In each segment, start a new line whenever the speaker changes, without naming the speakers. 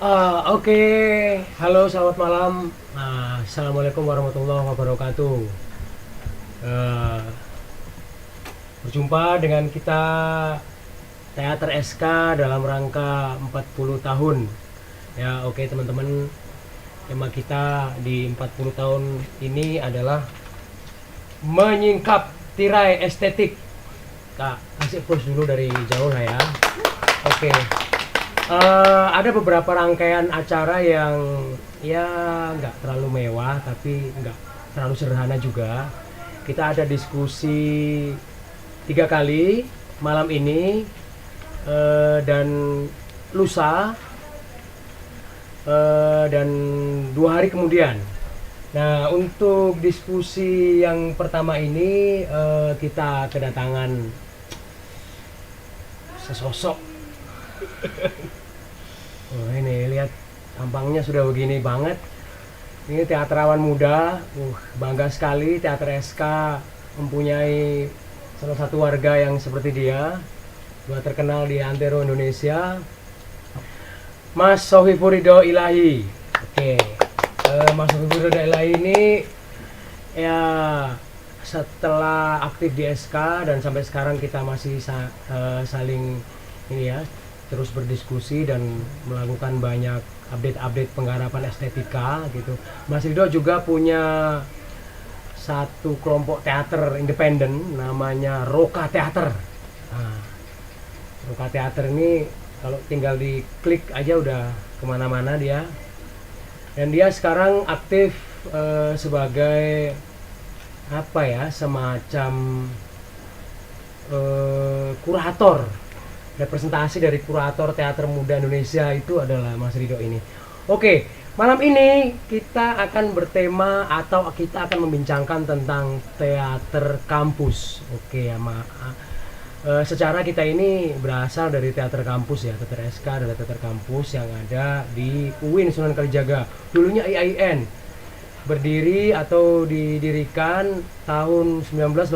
Oke, halo selamat malam. Assalamualaikum warahmatullahi wabarakatuh. Eh, Berjumpa dengan kita Teater SK dalam rangka 40 tahun. Ya, oke teman-teman, tema kita di 40 tahun ini adalah menyingkap tirai estetik. Kak, kasih push dulu dari jauh lah ya. Oke. Ada beberapa rangkaian acara yang ya nggak terlalu mewah tapi nggak terlalu sederhana juga. Kita ada diskusi 3 kali malam ini dan lusa dan 2 hari kemudian. Nah, untuk diskusi yang pertama ini kita kedatangan sesosok. Oh, ini lihat tampangnya sudah begini banget. Ini teaterwan muda. Bangga sekali Teater SK mempunyai salah satu warga yang seperti dia. Sudah terkenal di antero Indonesia. Mas Sohibur Ridho Ilahi. Oke. Mas Sohibur Ridho Ilahi ini ya setelah aktif di SK dan sampai sekarang kita masih saling ini ya terus berdiskusi dan melakukan banyak update penggarapan estetika gitu. Mas Ridho juga punya satu kelompok teater independen namanya Roka Teater. Nah, Roka Teater ini kalau tinggal diklik aja udah kemana-mana dia. Dan dia sekarang aktif sebagai apa ya, semacam kurator. Representasi dari kurator teater muda Indonesia itu adalah Mas Ridho ini. Oke, malam ini kita akan bertema atau kita akan membincangkan tentang teater kampus. Oke ya, secara kita ini berasal dari teater kampus ya, teater SK adalah teater kampus yang ada di UIN Sunan Kalijaga. Dulunya IAIN. Berdiri atau didirikan tahun 1980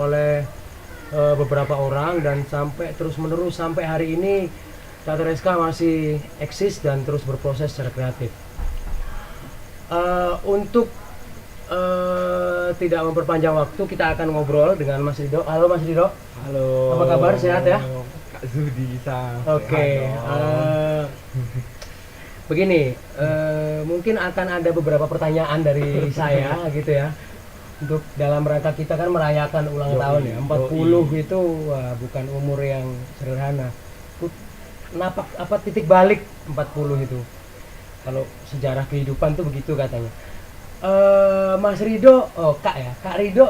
oleh beberapa orang dan sampai terus menerus sampai hari ini Teater SK masih eksis dan terus berproses secara kreatif. Untuk tidak memperpanjang waktu, kita akan ngobrol dengan Mas Ridho. Halo Mas Ridho.
Halo.
Apa kabar? Sehat ya?
Kak Zudi sang.
Oke. Begini, mungkin akan ada beberapa pertanyaan dari saya gitu ya. Untuk dalam rangka kita kan merayakan ulang tahun ya, 40 itu wah, bukan umur yang sederhana. Kenapa apa titik balik 40 itu? Kalau sejarah kehidupan tuh begitu katanya. Mas Ridho, Kak ya, Kak Ridho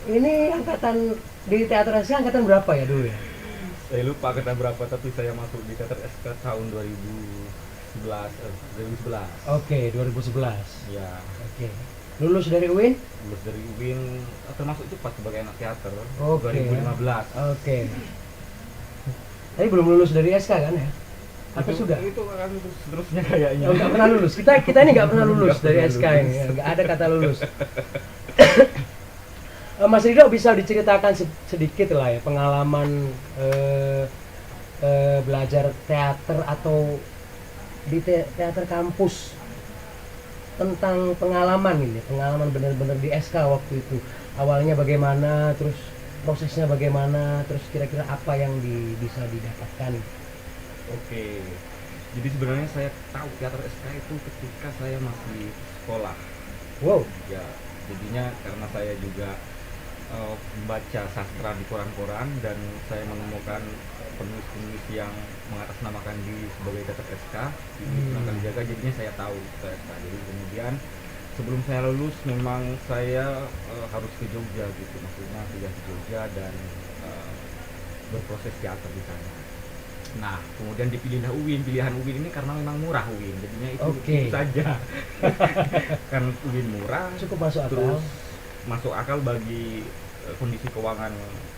ini angkatan di teater SK angkatan berapa ya dulu ya?
Saya lupa angkatan berapa tapi saya masuk di teater SK tahun 2011.
Oke, 2011.
Ya.
Oke. Lulus dari UIN?
Lulus dari UIN termasuk cepat sebagai anak teater.
Oke.
2015.
Oke. Tapi belum lulus dari SK kan ya? Atau sudah?
Itu akan seterusnya kayaknya.
Oh, nggak pernah lulus. Kita ini nggak pernah lulus dari SK ini. Nggak ada kata lulus. Mas Ridho bisa diceritakan sedikit lah ya pengalaman belajar teater atau di teater kampus, tentang pengalaman benar-benar di SK waktu itu. Awalnya bagaimana, terus prosesnya bagaimana, terus kira-kira apa yang bisa didapatkan.
Oke. Jadi sebenarnya saya tahu teater SK itu ketika saya masih sekolah.
Wow.
Ya, jadinya karena saya juga membaca sastra di koran-koran dan saya menemukan penulis-penulis yang mengatasnamakan diri sebagai teater SK di Sunan Kalijaga, jadinya saya tahu teater SK. Jadi kemudian sebelum saya lulus memang saya harus ke Jogja gitu, maksudnya kuliah di Jogja dan berproses teater di sana. Nah, kemudian dipilihlah UIN. Pilihan UIN ini karena memang murah UIN, jadinya itu saja. Kan UIN murah,
cukup masuk akal.
Terus masuk akal bagi kondisi keuangan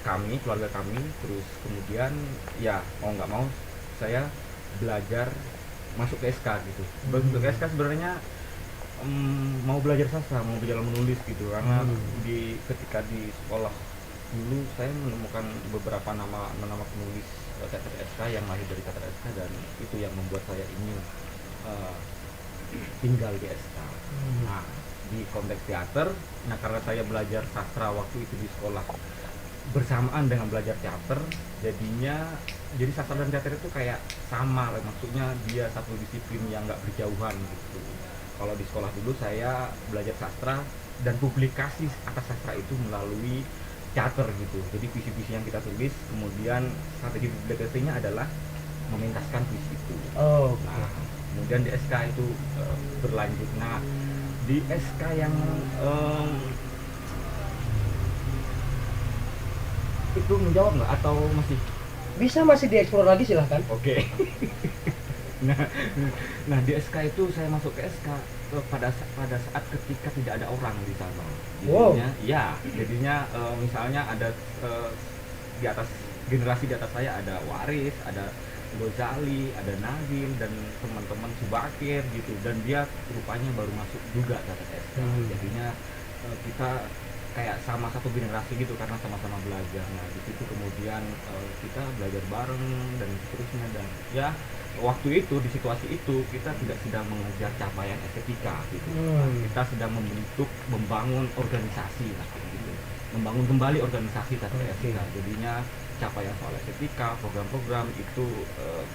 kami, keluarga kami. Terus kemudian ya mau nggak mau saya belajar masuk ke SK gitu. Masuk ke SK sebenarnya mau belajar sastra, mau belajar menulis gitu, karena ketika di sekolah dulu saya menemukan beberapa nama penulis teater SK yang lahir dari teater SK, dan itu yang membuat saya ingin eh, tinggal di SK. Nah, di konteks teater, nah karena saya belajar sastra waktu itu di sekolah bersamaan dengan belajar teater, jadi sastra dan teater itu kayak sama, maksudnya dia satu disiplin yang nggak berjauhan gitu. Kalau di sekolah dulu saya belajar sastra dan publikasi atas sastra itu melalui teater gitu. Jadi visi-visi yang kita tulis, kemudian strategi publikasinya adalah mementaskan visi itu.
Oh,
Nah, kemudian di SK itu berlanjut. Nah, di SK yang itu menjawab nggak atau masih?
bisa masih dieksplor lagi silahkan.
Oke. nah, nah di SK itu saya masuk ke SK pada saat ketika tidak ada orang di sana.
Wow.
Jadinya, ya, jadinya misalnya ada di atas generasi di atas saya ada Waris, ada Gozali, ada Nadine dan teman-teman Subakir gitu, dan dia rupanya baru masuk juga ke SK. Jadinya kita kayak sama satu generasi gitu karena sama-sama belajar. Nah di situ kemudian kita belajar bareng dan seterusnya, dan ya waktu itu di situasi itu kita tidak sedang mengejar capaian estetika gitu. Nah, kita sedang membangun organisasi lah gitu, membangun kembali organisasi teater SK. Jadinya capaian soal estetika, program-program itu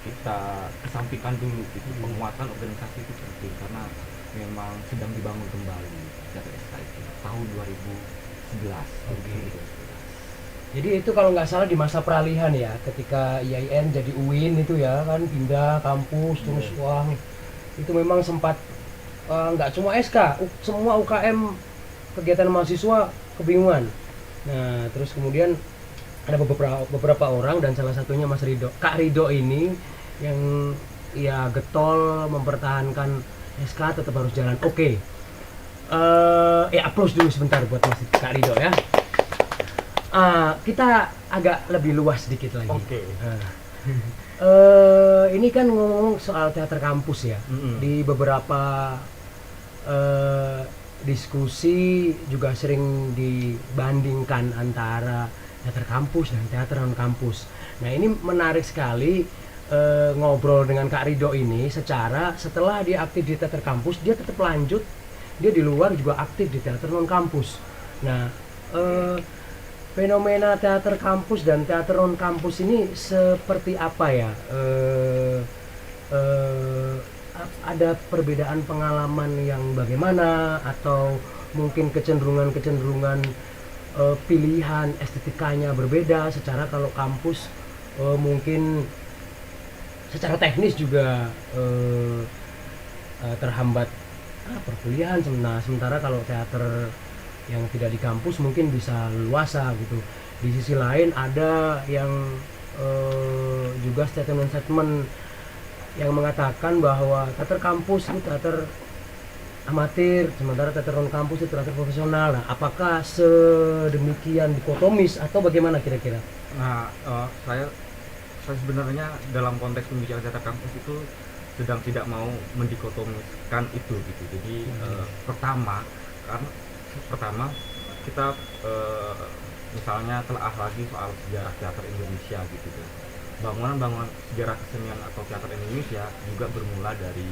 kita kesampingkan dulu gitu. Penguatan organisasi itu penting karena memang sedang dibangun kembali teater SK itu tahun 2011. Gitu.
Jadi itu kalau nggak salah di masa peralihan ya, ketika IAIN jadi UIN itu ya kan, pindah kampus terus wah itu memang sempat nggak cuma SK, semua UKM kegiatan mahasiswa kebingungan. Nah terus kemudian ada beberapa orang dan salah satunya Mas Rido, Kak Rido ini yang ya getol mempertahankan SK tetap harus jalan. Oke. Ya applause dulu sebentar buat Mas Kak Rido ya. Kita agak lebih luas sedikit lagi.
Oke.
Ini kan ngomong soal teater kampus ya. Di beberapa diskusi juga sering dibandingkan antara teater kampus dan teater non kampus. Nah ini menarik sekali ngobrol dengan Kak Rido ini setelah dia aktif di teater kampus, dia tetap lanjut, dia di luar juga aktif di teater non kampus. Nah fenomena teater kampus dan teater non kampus ini seperti apa ya? Ada perbedaan pengalaman yang bagaimana atau mungkin kecenderungan pilihan estetikanya berbeda? Secara kalau kampus mungkin secara teknis juga terhambat perkuliahan, sementara kalau teater yang tidak di kampus mungkin bisa luasa gitu. Di sisi lain ada yang juga statement yang mengatakan bahwa teater kampus itu teater amatir, sementara teater non kampus itu teater profesional. Nah, apakah sedemikian dikotomis atau bagaimana kira-kira?
Nah, saya sebenarnya dalam konteks pembicaraan teater kampus itu sedang tidak mau mendikotomiskan itu gitu. Jadi pertama kita misalnya telah lagi soal sejarah teater Indonesia gitu kan. Bangunan sejarah kesenian atau teater Indonesia juga bermula dari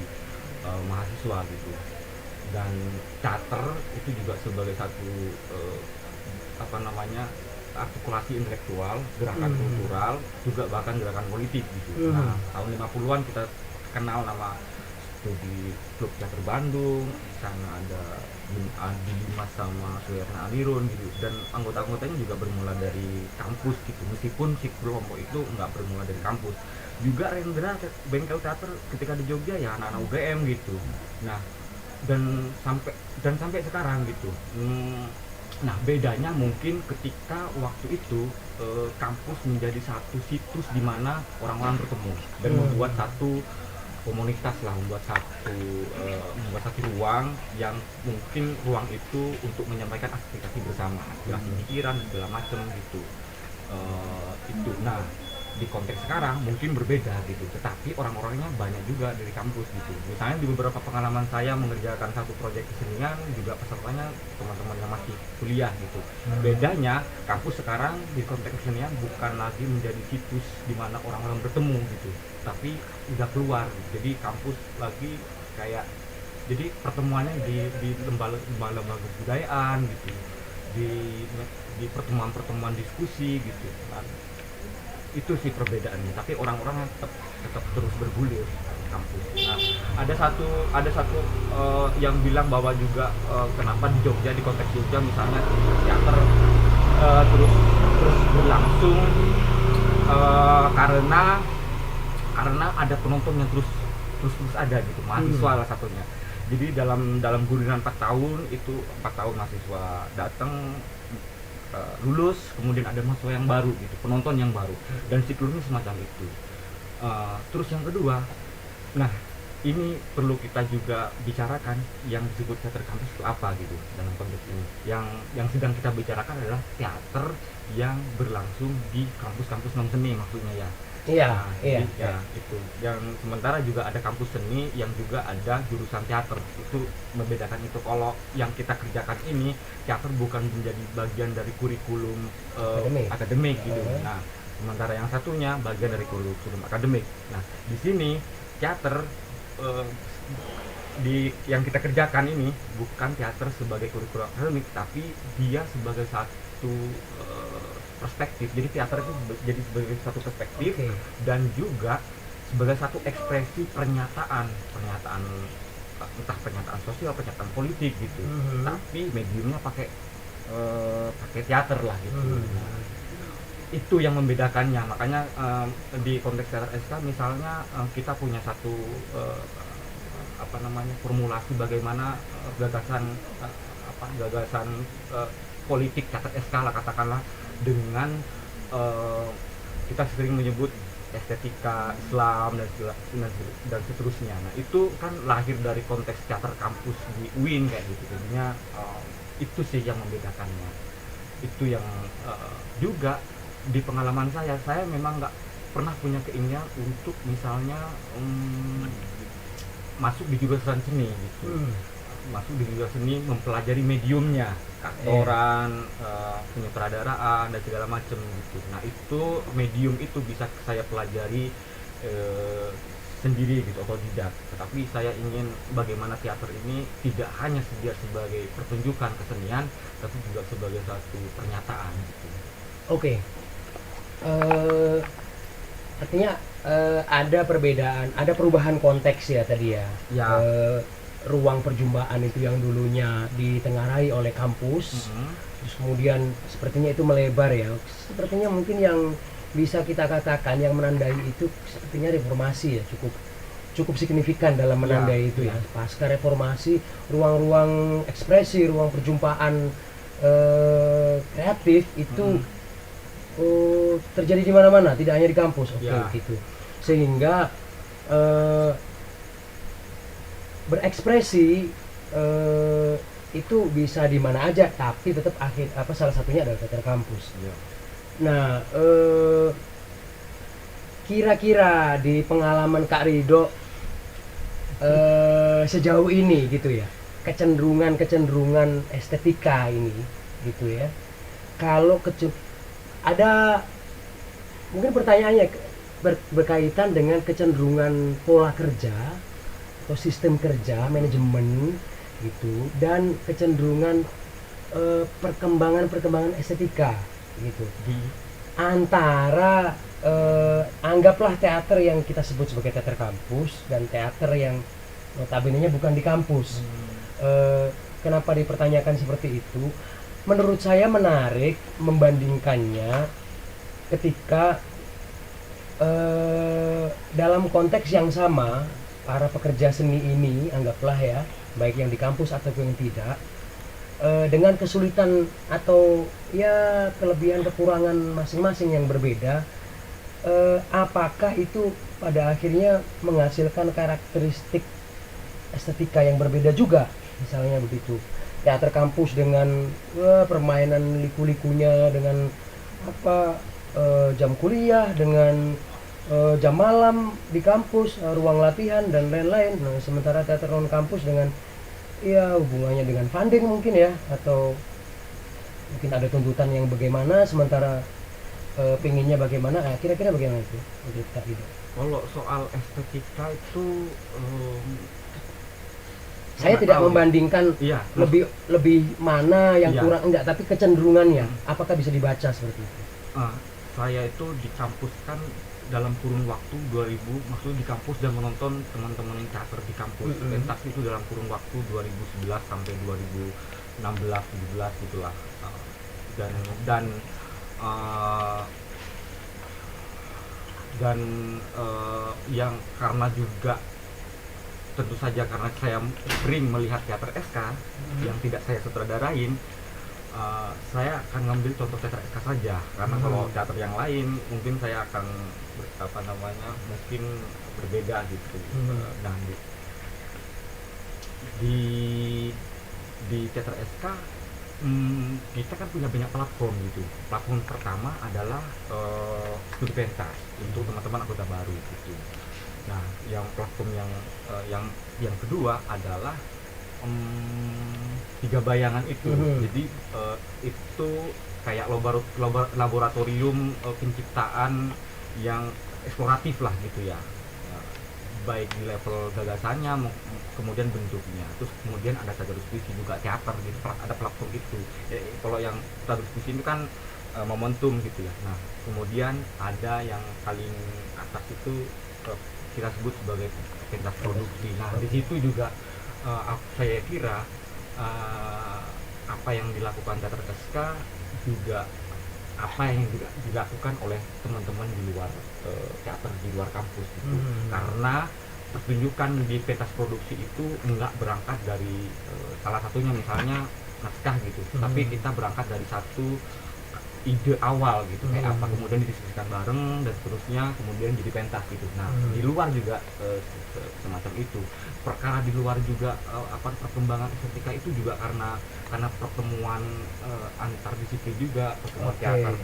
mahasiswa gitu. Dan teater itu juga sebagai satu artikulasi intelektual, gerakan kultural, juga bahkan gerakan politik gitu. Nah, tahun 50-an kita kenal nama studi klub teater Bandung, sana ada Adi Dimas sama Suyarna Alirun gitu, dan anggota-anggotanya juga bermula dari kampus gitu, meskipun si kelompok itu nggak bermula dari kampus. Juga Rendra bengkel teater ketika di Jogja ya anak-anak UGM gitu. Nah, dan sampai sekarang gitu. Nah, bedanya mungkin ketika waktu itu kampus menjadi satu situs di mana orang-orang bertemu dan membuat satu komunitas lah, membuat satu ruang yang mungkin ruang itu untuk menyampaikan aspirasi bersama, aspirasi pikiran segala macam gitu. Itu. Nah, di konteks sekarang mungkin berbeda gitu, tetapi orang-orangnya banyak juga dari kampus gitu. Misalnya di beberapa pengalaman saya mengerjakan satu proyek kesenian juga pesertanya teman-teman yang masih kuliah gitu. Bedanya kampus sekarang di konteks kesenian bukan lagi menjadi situs di mana orang-orang bertemu gitu, tapi udah keluar. Jadi kampus lagi kayak, jadi pertemuannya di lembaga kebudayaan gitu, di pertemuan-pertemuan diskusi gitu. Nah, itu sih perbedaannya, tapi orang-orang tetap terus bergulir di kampus. Nah, ada satu yang bilang bahwa juga kenapa di Jogja, di konteks Jogja misalnya teater terus berlangsung karena ada penonton yang terus ada gitu, mahasiswa lah satunya. Jadi dalam gurungan 4 tahun itu, 4 tahun mahasiswa datang, lulus, kemudian ada mahasiswa yang baru gitu, penonton yang baru, dan siklusnya semacam itu. Terus yang kedua, nah ini perlu kita juga bicarakan yang disebut teater kampus itu apa gitu dalam konteks ini. Yang sedang kita bicarakan adalah teater yang berlangsung di kampus-kampus non seni maksudnya ya.
Iya, iya.
Ya, itu. Yang sementara juga ada kampus seni yang juga ada jurusan teater. Itu membedakan itu. Kalau yang kita kerjakan ini, teater bukan menjadi bagian dari kurikulum akademik gitu. Nah, sementara yang satunya bagian dari kurikulum akademik. Nah, di sini teater yang kita kerjakan ini bukan teater sebagai kurikulum akademik, tapi dia sebagai satu perspektif. Jadi teater itu jadi sebagai satu perspektif, dan juga sebagai satu ekspresi pernyataan entah pernyataan sosial, pernyataan politik gitu. Tapi mediumnya pakai teater lah gitu. Itu yang membedakannya. Makanya di konteks teater SK misalnya kita punya satu formulasi bagaimana gagasan politik teater SK lah katakanlah, dengan kita sering menyebut estetika Islam dan seterusnya. Nah itu kan lahir dari konteks teater kampus di UIN kayak gitu. Jadinya itu sih yang membedakannya. Itu yang juga di pengalaman saya memang nggak pernah punya keinginan untuk misalnya masuk di jurusan seni gitu. Masuk di jurusan seni, mempelajari mediumnya, aktoran, penyutradaraan dan segala macam gitu. Nah itu medium itu bisa saya pelajari sendiri gitu, otodidak. Tetapi saya ingin bagaimana teater ini tidak hanya sebagai pertunjukan kesenian, tapi juga sebagai satu pernyataan gitu.
Artinya ada perbedaan, ada perubahan konteks ya tadi ya. Ruang perjumpaan itu yang dulunya ditengarai oleh kampus, terus kemudian sepertinya itu melebar ya. Sepertinya mungkin yang bisa kita katakan yang menandai itu sepertinya reformasi ya, cukup signifikan dalam menandai itu ya. Pasca reformasi, ruang-ruang ekspresi, ruang perjumpaan kreatif itu terjadi di mana-mana, tidak hanya di kampus. Gitu. Sehingga berekspresi itu bisa di mana aja, tapi tetap salah satunya adalah teater kampus. Nah, kira-kira di pengalaman Kak Ridho sejauh ini gitu ya, kecenderungan estetika ini gitu ya. Kalau ada mungkin pertanyaannya berkaitan dengan kecenderungan pola kerja atau sistem kerja, manajemen gitu, dan kecenderungan perkembangan estetika gitu di antara anggaplah teater yang kita sebut sebagai teater kampus dan teater yang notabene-nya bukan di kampus. Kenapa dipertanyakan seperti itu? Menurut saya menarik membandingkannya ketika dalam konteks yang sama para pekerja seni ini, anggaplah ya, baik yang di kampus ataupun yang tidak, dengan kesulitan atau ya kelebihan kekurangan masing-masing yang berbeda, apakah itu pada akhirnya menghasilkan karakteristik estetika yang berbeda juga, misalnya begitu. Teater kampus dengan permainan liku-likunya, dengan jam kuliah, dengan jam malam di kampus, ruang latihan dan lain-lain. Nah, sementara teater non kampus dengan ya hubungannya dengan funding mungkin ya, atau mungkin ada tuntutan yang bagaimana, sementara pinginnya bagaimana. Kira-kira bagaimana itu untuk Kak Ido?
Kalau soal estetika itu
Saya
nggak
tidak
tahu ya.
membandingkan
Iya,
lebih mana yang
Iya.
kurang, enggak, tapi kecenderungannya apakah bisa dibaca seperti itu?
saya itu di kampus kan dalam kurun waktu 2000, maksudnya di kampus dan menonton teman-teman teater di kampus. Pentas itu dalam kurun waktu 2011 sampai 2016 17 gitulah. Dan uh, dan yang karena juga tentu saja karena saya sering melihat teater SK yang tidak saya sutradarain, saya akan ngambil contoh teater SK saja, karena kalau teater yang lain mungkin saya akan mungkin berbeda gitu. Nah, di teater SK kita kan punya banyak platform gitu. Platform pertama adalah studi pentas untuk teman-teman anggota baru gitu. Nah, yang platform yang kedua adalah tiga bayangan itu. Jadi itu kayak laboratorium penciptaan yang eksploratif lah gitu ya. Baik di level gagasannya, kemudian bentuknya, terus kemudian ada saja diskusi juga teater gitu, ada platform itu. Kalau yang diskusi itu kan momentum gitu ya. Nah, kemudian ada yang paling atas itu kita sebut sebagai pentas produksi. Nah, di situ juga saya kira apa yang dilakukan teater SK juga apa yang juga dilakukan oleh teman-teman di luar teater di luar kampus gitu. Karena pertunjukan di pentas produksi itu enggak berangkat dari salah satunya misalnya naskah gitu, tapi kita berangkat dari satu ide awal gitu, kayak apa, kemudian didiskusikan bareng dan seterusnya, kemudian jadi pentas gitu. Nah, di luar juga semacam itu. Perkara di luar juga perkembangan estetika itu juga karena pertemuan antar disiplin juga, pertemuan teater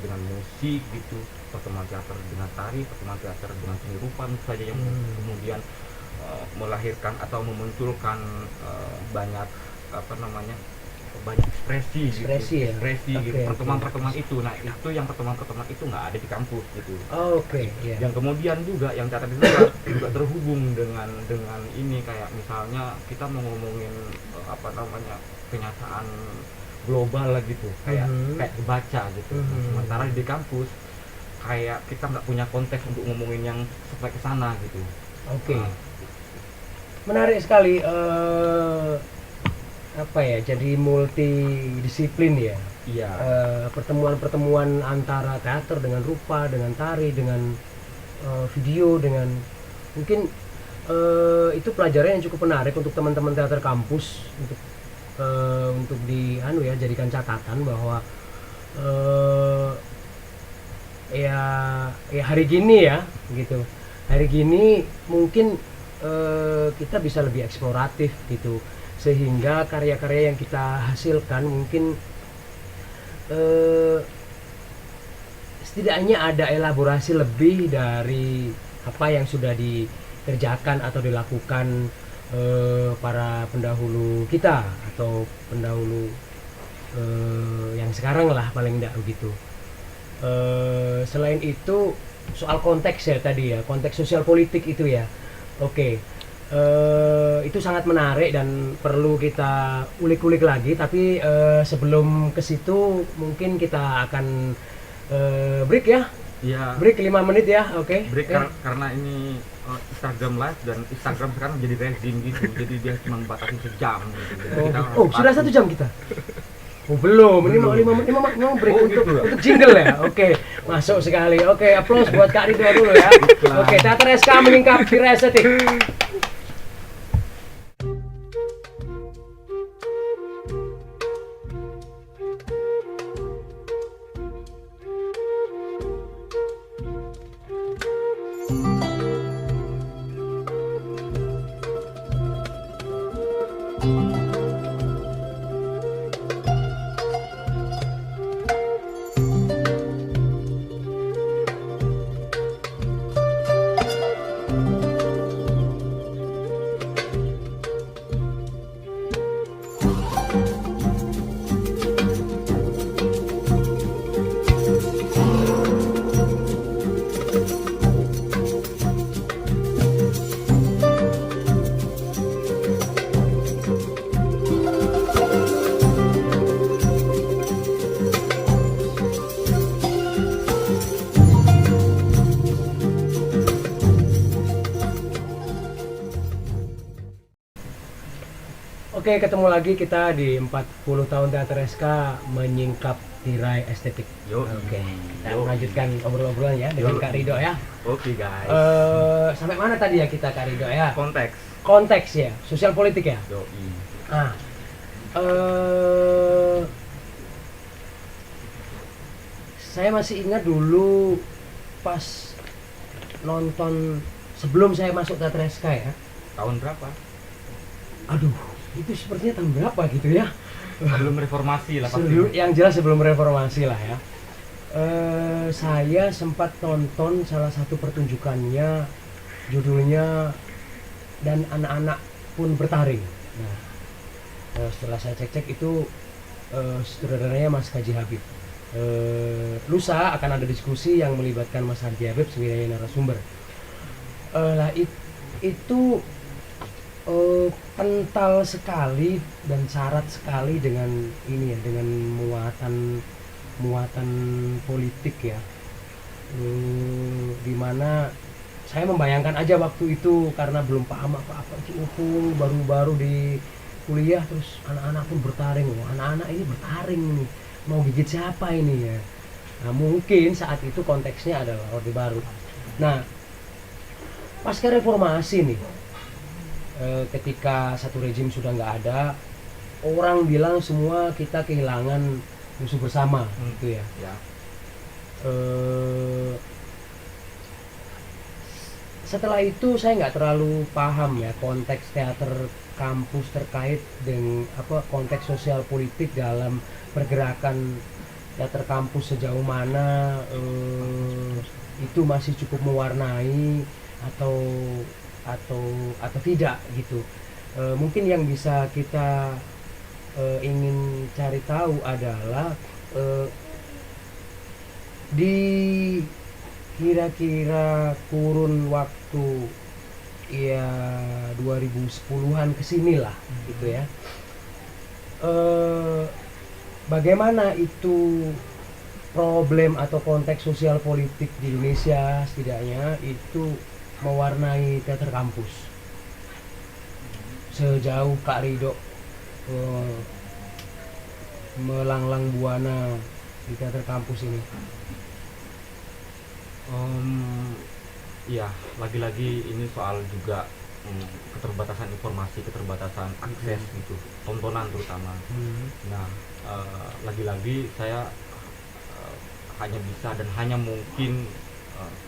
dengan musik gitu, pertemuan teater dengan tari, pertemuan teater dengan seni rupa saja yang kemudian melahirkan atau memunculkan banyak banyak ekspresi gitu. Gitu, pertemuan itu. Nah, itu yang pertemuan itu nggak ada di kampus gitu. Yang kemudian juga yang teater di luar juga terhubung dengan ini, kayak misalnya kita mau ngomongin kenyataan global lah gitu, kayak kebaca gitu. Sementara di kampus kayak kita nggak punya konteks untuk ngomongin yang sampai ke sana gitu.
Menarik sekali. Jadi multidisiplin ya.
Iya.
Pertemuan antara teater dengan rupa, dengan tari, dengan video, dengan mungkin itu pelajaran yang cukup menarik untuk teman-teman teater kampus untuk jadikan catatan bahwa hari gini ya gitu. Hari gini mungkin kita bisa lebih eksploratif gitu, sehingga karya-karya yang kita hasilkan mungkin setidaknya ada elaborasi lebih dari apa yang sudah dikerjakan atau dilakukan para pendahulu kita atau pendahulu yang sekarang lah, paling tidak begitu. Selain itu soal konteks ya tadi ya, konteks sosial politik itu ya. Itu sangat menarik dan perlu kita ulik-ulik lagi, tapi sebelum ke situ mungkin kita akan break ya.
Iya.
Break 5 menit ya.
Break karena ini Instagram live dan Instagram sekarang jadi rezim gitu. Jadi dia cuma batasi sejam gitu. Jadi
sudah 1 jam kita. Belum. 5 break untuk jingle ya. Masuk sekali. Applause buat Kak Ridho dulu ya. Teater SK menyingkapi estetik. Oke, ketemu lagi kita di 40 tahun Teater SK menyingkap tirai estetik.
Yo.
Oke, kita
Yo.
melanjutkan obrolan ya dengan
Yo.
Kak Rido ya.
Oke guys.
Sampai mana tadi ya kita Kak Rido ya?
Konteks.
Konteks ya, sosial politik ya.
Yoi.
Ah, eh, saya masih ingat dulu pas nonton sebelum saya masuk Teater SK ya.
Tahun berapa?
Aduh, itu sepertinya tahun berapa gitu ya?
Sebelum reformasi lah pasti.
Yang jelas sebelum reformasi lah ya. Saya sempat nonton salah satu pertunjukannya, judulnya Dan Anak-anak Pun Bertaring. Nah, setelah saya cek-cek itu sutradaranya Mas Haji Habib. Lusa akan ada diskusi yang melibatkan Mas Haji Habib sebagai narasumber. Itu kental sekali dan syarat sekali dengan ini ya, dengan muatan politik ya, dimana saya membayangkan aja waktu itu karena belum paham apa-apa, baru-baru di kuliah terus anak-anak pun bertaring. Wah, anak-anak ini bertaring nih, mau gigit siapa ini ya. Nah, mungkin saat itu konteksnya adalah Orde Baru. Nah, pasca reformasi nih, ketika satu rejim sudah nggak ada, orang bilang semua kita kehilangan musuh bersama gitu ya.
Ya.
Setelah itu saya nggak terlalu paham ya konteks teater kampus terkait dengan konteks sosial politik dalam pergerakan teater kampus sejauh mana itu masih cukup mewarnai atau tidak gitu. Mungkin yang bisa kita ingin cari tahu adalah di kira-kira kurun waktu ya 2010-an kesini lah gitu ya. Bagaimana itu problem atau konteks sosial politik di Indonesia setidaknya itu mewarnai teater kampus sejauh Kak Rido melanglang buana di teater kampus ini.
Ya, lagi-lagi ini soal juga keterbatasan informasi, keterbatasan akses gitu, tontonan terutama. Nah, lagi-lagi saya hanya bisa dan hanya mungkin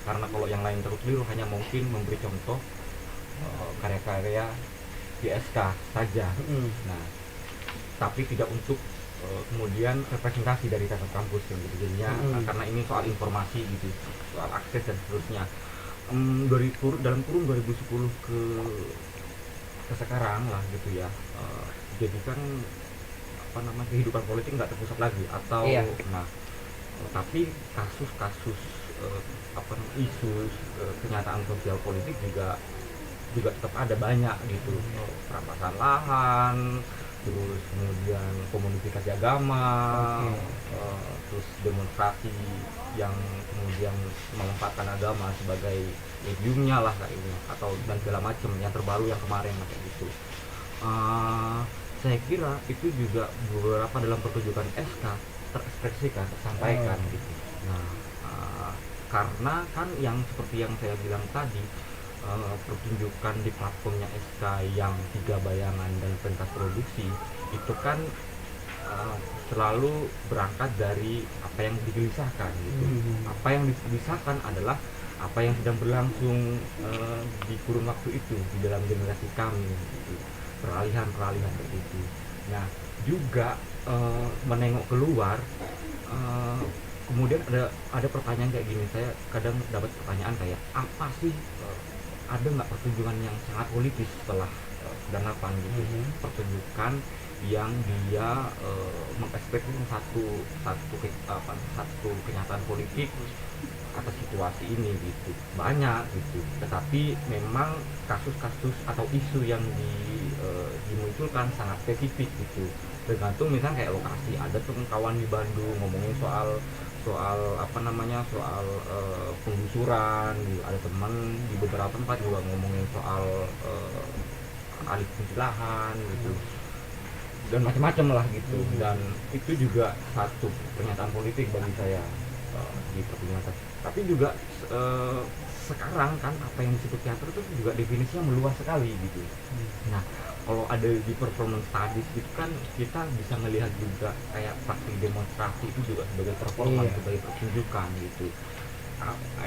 karena kalau yang lain terus keliru, hanya mungkin memberi contoh karya-karya di SK saja. Nah, tapi tidak untuk kemudian representasi dari teater kampus yang gitu. Jadinya karena ini soal informasi gitu, soal akses dan seterusnya. Dalam kurun 2010 ke sekarang lah gitu ya. Jadi kan kehidupan politik nggak terpusat lagi atau tapi kasus-kasus isu kenyataan sosial politik juga tetap ada banyak gitu, perampasan lahan, terus kemudian komunifikasi agama, terus demonstrasi yang kemudian melempatkan agama sebagai mediumnya lah kayak ini, atau dan segala macam yang terbaru yang kemarin kayak gitu. Saya kira itu juga beberapa dalam pertunjukan SK terekspresikan, tersampaikan gitu. Nah, karena kan yang seperti yang saya bilang tadi, pertunjukan di platformnya SK yang 3 bayangan dan pentas produksi itu kan selalu berangkat dari apa yang digelisahkan gitu. Apa yang digelisahkan adalah apa yang sedang berlangsung di kurun waktu itu di dalam generasi kami gitu. Peralihan seperti itu. Nah, juga menengok keluar, kemudian ada pertanyaan kayak gini. Saya kadang dapat pertanyaan kayak, apa sih ada nggak pertunjukan yang sangat politis setelah 98 gitu, pertunjukan yang dia mengekspresikan satu kenyataan politik atas situasi ini gitu, banyak gitu. Tetapi memang kasus-kasus atau isu yang dimunculkan sangat spesifik gitu, tergantung misalnya kayak lokasi. Ada tuh kawan di Bandung ngomongin soal penggusuran gitu. Ada teman di beberapa tempat juga ngomongin soal alih fungsi lahan gitu. dan macam-macam lah gitu. Dan itu juga satu pernyataan politik bagi saya di pertunjukan. Tapi juga sekarang kan apa yang disebut teater itu juga definisinya meluas sekali gitu. Nah, kalau ada di performance studies gitu kan kita bisa melihat juga kayak praktik demonstrasi itu juga sebagai performance, sebagai pertunjukan gitu.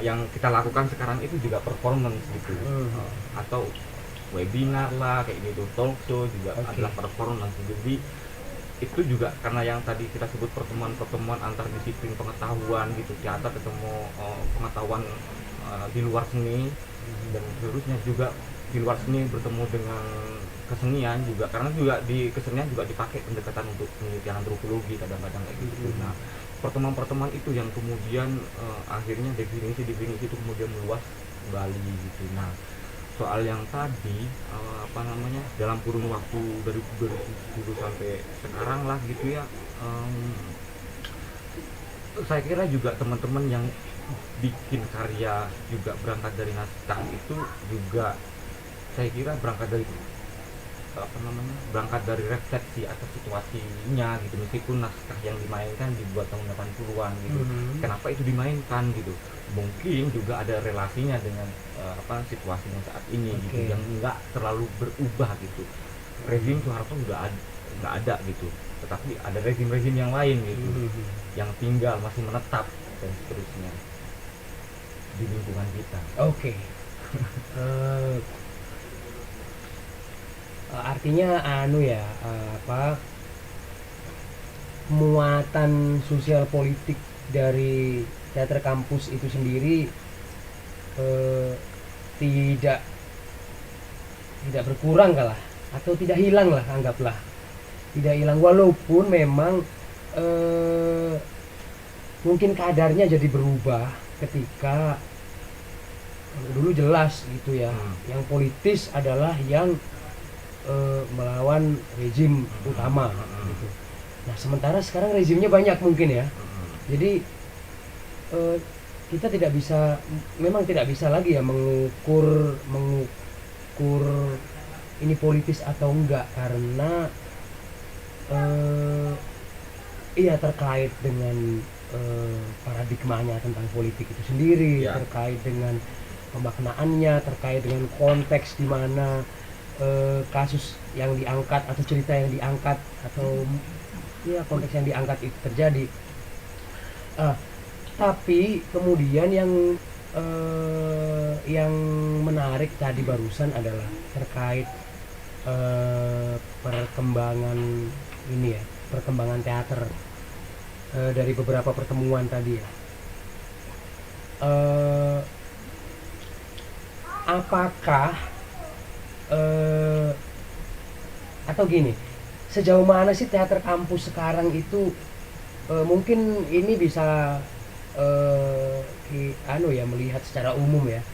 Yang kita lakukan sekarang itu juga performance gitu. Atau webinar lah kayak gitu, talk show juga adalah performance. Jadi itu juga karena yang tadi kita sebut pertemuan antar disiplin pengetahuan gitu, teater ketemu pengetahuan di luar seni, dan seterusnya juga di luar seni bertemu dengan kesenian juga, karena juga di kesenian juga dipakai pendekatan untuk penelitian antropologi kadang-kadang kayak gitu. Nah, pertemuan-pertemuan itu yang kemudian akhirnya definisi itu kemudian meluas kembali gitu. Nah, soal yang tadi dalam kurun waktu dari 2010 sampai sekarang lah gitu ya, saya kira juga teman-teman yang bikin karya juga berangkat dari naskah itu juga saya kira berangkat dari refleksi atas situasinya gitu, meskipun naskah yang dimainkan dibuat tahun 80-an gitu. Kenapa itu dimainkan gitu? Mungkin juga ada relasinya dengan situasinya saat ini gitu, yang enggak terlalu berubah gitu. Rezim Soeharto nggak ada gitu, tetapi ada rezim-rezim yang lain gitu, yang tinggal masih menetap dan seterusnya di lingkungan kita.
Artinya muatan sosial politik dari teater kampus itu sendiri tidak berkurang kalah, atau tidak hilang lah, anggaplah tidak hilang, walaupun memang mungkin kadarnya jadi berubah ketika dulu jelas gitu ya, yang politis adalah yang melawan rezim utama gitu. Nah, sementara sekarang rezimnya banyak mungkin ya, jadi kita tidak bisa lagi ya mengukur ini politis atau enggak, karena terkait dengan paradigmanya tentang politik itu sendiri, terkait dengan pemaknaannya, terkait dengan konteks di mana kasus yang diangkat atau cerita yang diangkat atau konteks yang diangkat itu terjadi. Tapi kemudian yang menarik tadi barusan adalah terkait perkembangan teater dari beberapa pertemuan tadi ya. Apakah atau gini, sejauh mana sih teater kampus sekarang itu mungkin ini bisa melihat secara umum ya,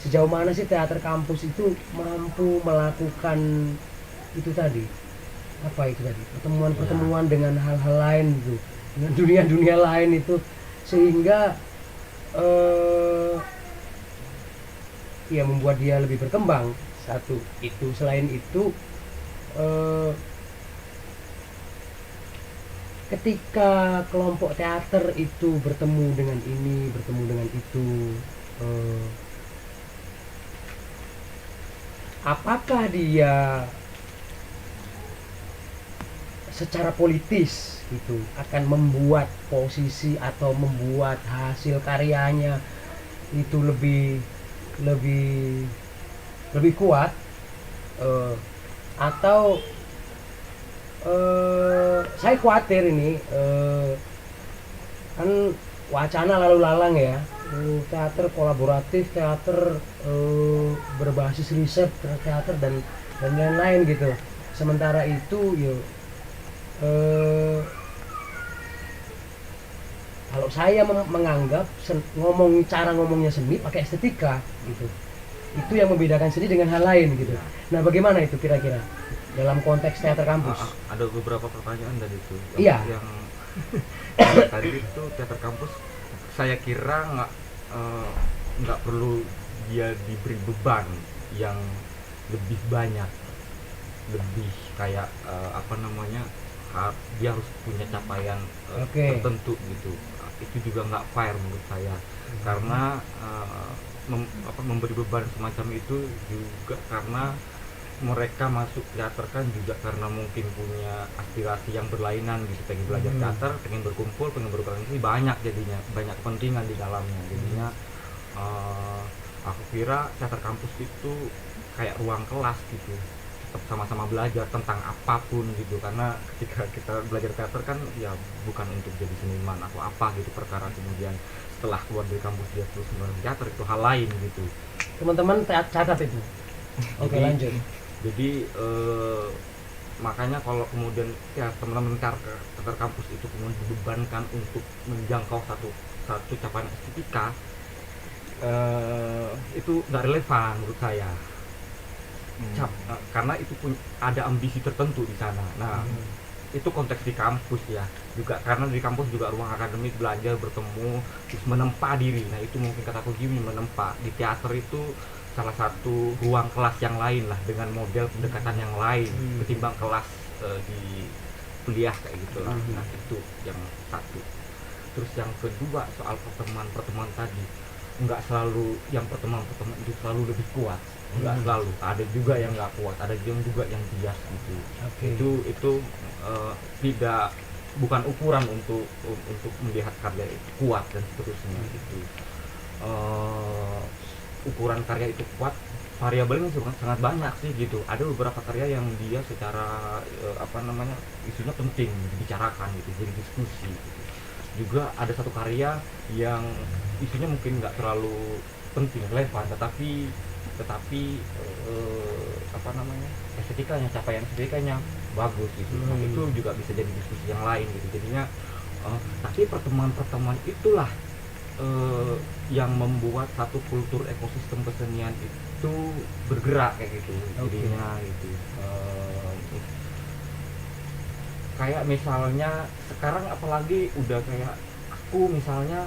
sejauh mana sih teater kampus itu mampu melakukan itu tadi, pertemuan dengan hal-hal lain gitu, dengan dunia-dunia lain itu, sehingga membuat dia lebih berkembang. Satu itu, selain itu ketika kelompok teater itu bertemu dengan ini, bertemu dengan itu, apakah dia secara politis gitu akan membuat posisi atau membuat hasil karyanya itu lebih kuat, atau saya khawatir ini kan wacana lalu lalang ya, teater kolaboratif, teater berbasis riset, teater dan lain-lain gitu. Sementara itu kalau saya menganggap cara ngomongnya seni pakai estetika gitu, itu yang membedakan seni dengan hal lain gitu. Nah, bagaimana itu kira-kira dalam konteks teater kampus?
Ada beberapa pertanyaan dari itu. Yang tadi itu teater kampus, saya kira nggak perlu dia diberi beban yang lebih banyak lebih kayak apa namanya, dia harus punya capaian
Oke.
tertentu gitu. Itu juga nggak fair menurut saya, karena memberi beban semacam itu juga karena mereka masuk teater kan juga karena mungkin punya aspirasi yang berlainan gitu, pengen belajar teater, pengen berkumpul, pengen berorganisasi, banyak jadinya, banyak kepentingan di dalamnya. Jadinya aku kira teater kampus itu kayak ruang kelas gitu, tetap sama-sama belajar tentang apapun gitu, karena ketika kita belajar teater kan ya bukan untuk jadi seniman atau apa gitu, perkara kemudian setelah keluar dari kampus dia terus menggunakan teater itu hal lain gitu.
Teman-teman catat itu. Oke,
Jadi-
lanjut.
Jadi makanya kalau kemudian ya teman-teman teater kampus itu kemudian dibebankan untuk menjangkau satu capaian estetika, itu nggak relevan menurut saya. Karena itu ada ambisi tertentu di sana. Nah, itu konteks di kampus ya, juga karena di kampus juga ruang akademik, belajar, bertemu, terus menempa diri. Nah, itu mungkin kataku gini, menempa di teater itu salah satu ruang kelas yang lain lah, dengan model pendekatan yang lain ketimbang kelas di kuliah kayak gitu lah. Nah, itu yang satu. Terus yang kedua soal pertemuan tadi, nggak selalu yang pertemuan itu selalu lebih kuat, nggak selalu, ada juga yang nggak kuat, ada juga yang bias gitu.
Oke.
Itu tidak, bukan ukuran untuk melihat karya itu kuat dan seterusnya gitu. Ukuran karya itu kuat, variabelnya sangat banyak sih gitu. Ada beberapa karya yang dia secara apa namanya, isunya penting dibicarakan gitu, jadi diskusi gitu. Juga ada satu karya yang isunya mungkin nggak terlalu penting, relevan, tetapi apa namanya, estetikanya, capaian estetikanya bagus gitu. Nah, itu juga bisa jadi diskusi yang lain gitu. Jadinya tapi pertemuan itulah yang membuat satu kultur ekosistem kesenian itu bergerak kayak gitu. Jadinya gitu. Kayak misalnya sekarang apalagi udah kayak aku misalnya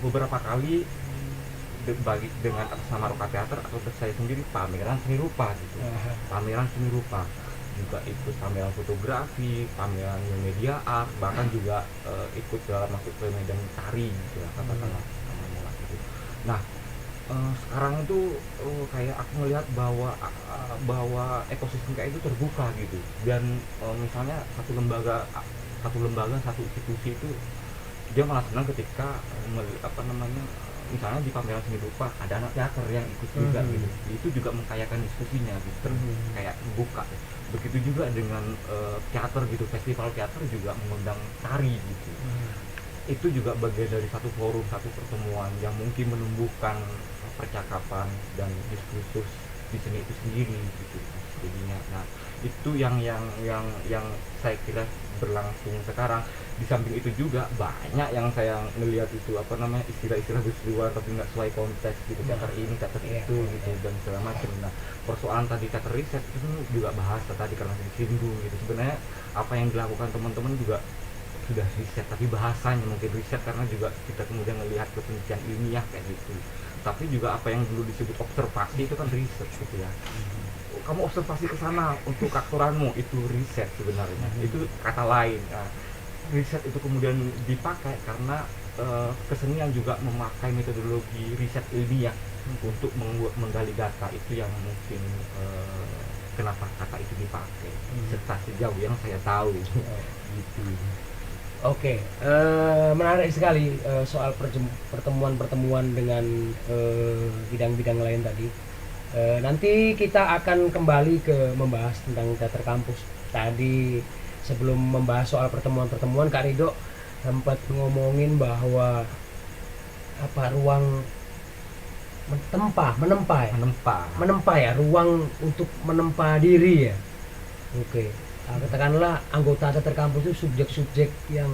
beberapa kali dengan atas nama Roka Teater atau saya sendiri pameran seni rupa gitu. Pameran seni rupa juga ikut pameran fotografi, pameran media art, bahkan juga ikut dalam masuk ke medan tari gitu ya, katakanlah namanya gitu. Nah, sekarang itu kayak aku melihat bahwa ekosistem kayak itu terbuka gitu, dan misalnya satu lembaga, satu institusi itu dia malah senang ketika apa namanya, misalnya di pameran seni rupa ada anak teater yang ikut juga gitu, itu juga mengkayakan diskusinya gitu, kayak membuka. Begitu juga dengan teater gitu, festival teater juga mengundang tari gitu. Itu juga bagian dari satu forum, satu pertemuan yang mungkin menumbuhkan percakapan dan diskursus di seni itu sendiri gitu jadinya. Nah, itu yang saya kira berlangsung sekarang. Di samping itu juga banyak yang saya melihat itu apa namanya, istilah-istilah luar tapi nggak sesuai konteks gitu, teater ini, teater itu gitu, dan segala macam. Nah, persoalan tadi teater riset itu juga bahasa tadi karena disinggung gitu. Sebenarnya apa yang dilakukan teman-teman juga sudah riset, tapi bahasanya mungkin riset karena juga kita kemudian melihat ke penelitian ilmiah kayak gitu. Tapi juga apa yang dulu disebut observasi itu kan riset gitu ya. Kamu observasi ke sana untuk aktoranmu, itu riset sebenarnya. Itu kata lain. Nah, riset itu kemudian dipakai karena kesenian juga memakai metodologi riset ilmiah untuk menggali data. Itu yang mungkin kenapa kata itu dipakai, serta sejauh yang saya tahu gitu.
Oke, menarik sekali soal pertemuan-pertemuan dengan bidang-bidang lain tadi. Nanti kita akan kembali ke membahas tentang teater kampus. Tadi sebelum membahas soal pertemuan-pertemuan, Kak Rido sempat ngomongin bahwa apa ruang menempa ya, ruang untuk menempa diri ya. Oke. Katakanlah anggota teater kampus itu subjek-subjek yang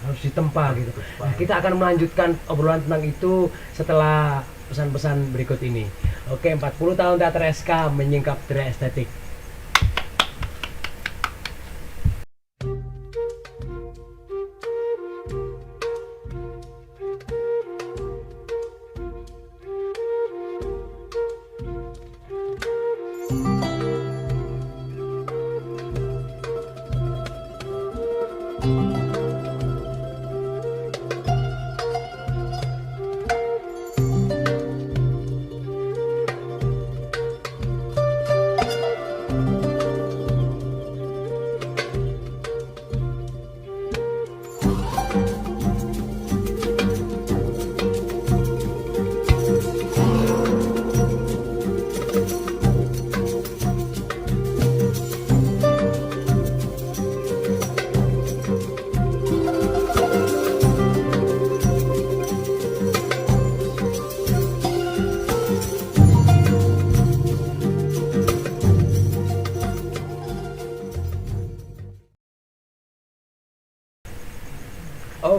harus ditempa gitu. Nah, kita akan melanjutkan obrolan tentang itu setelah pesan-pesan berikut ini. Oke, 40 tahun teater SK menyingkap gerak estetik.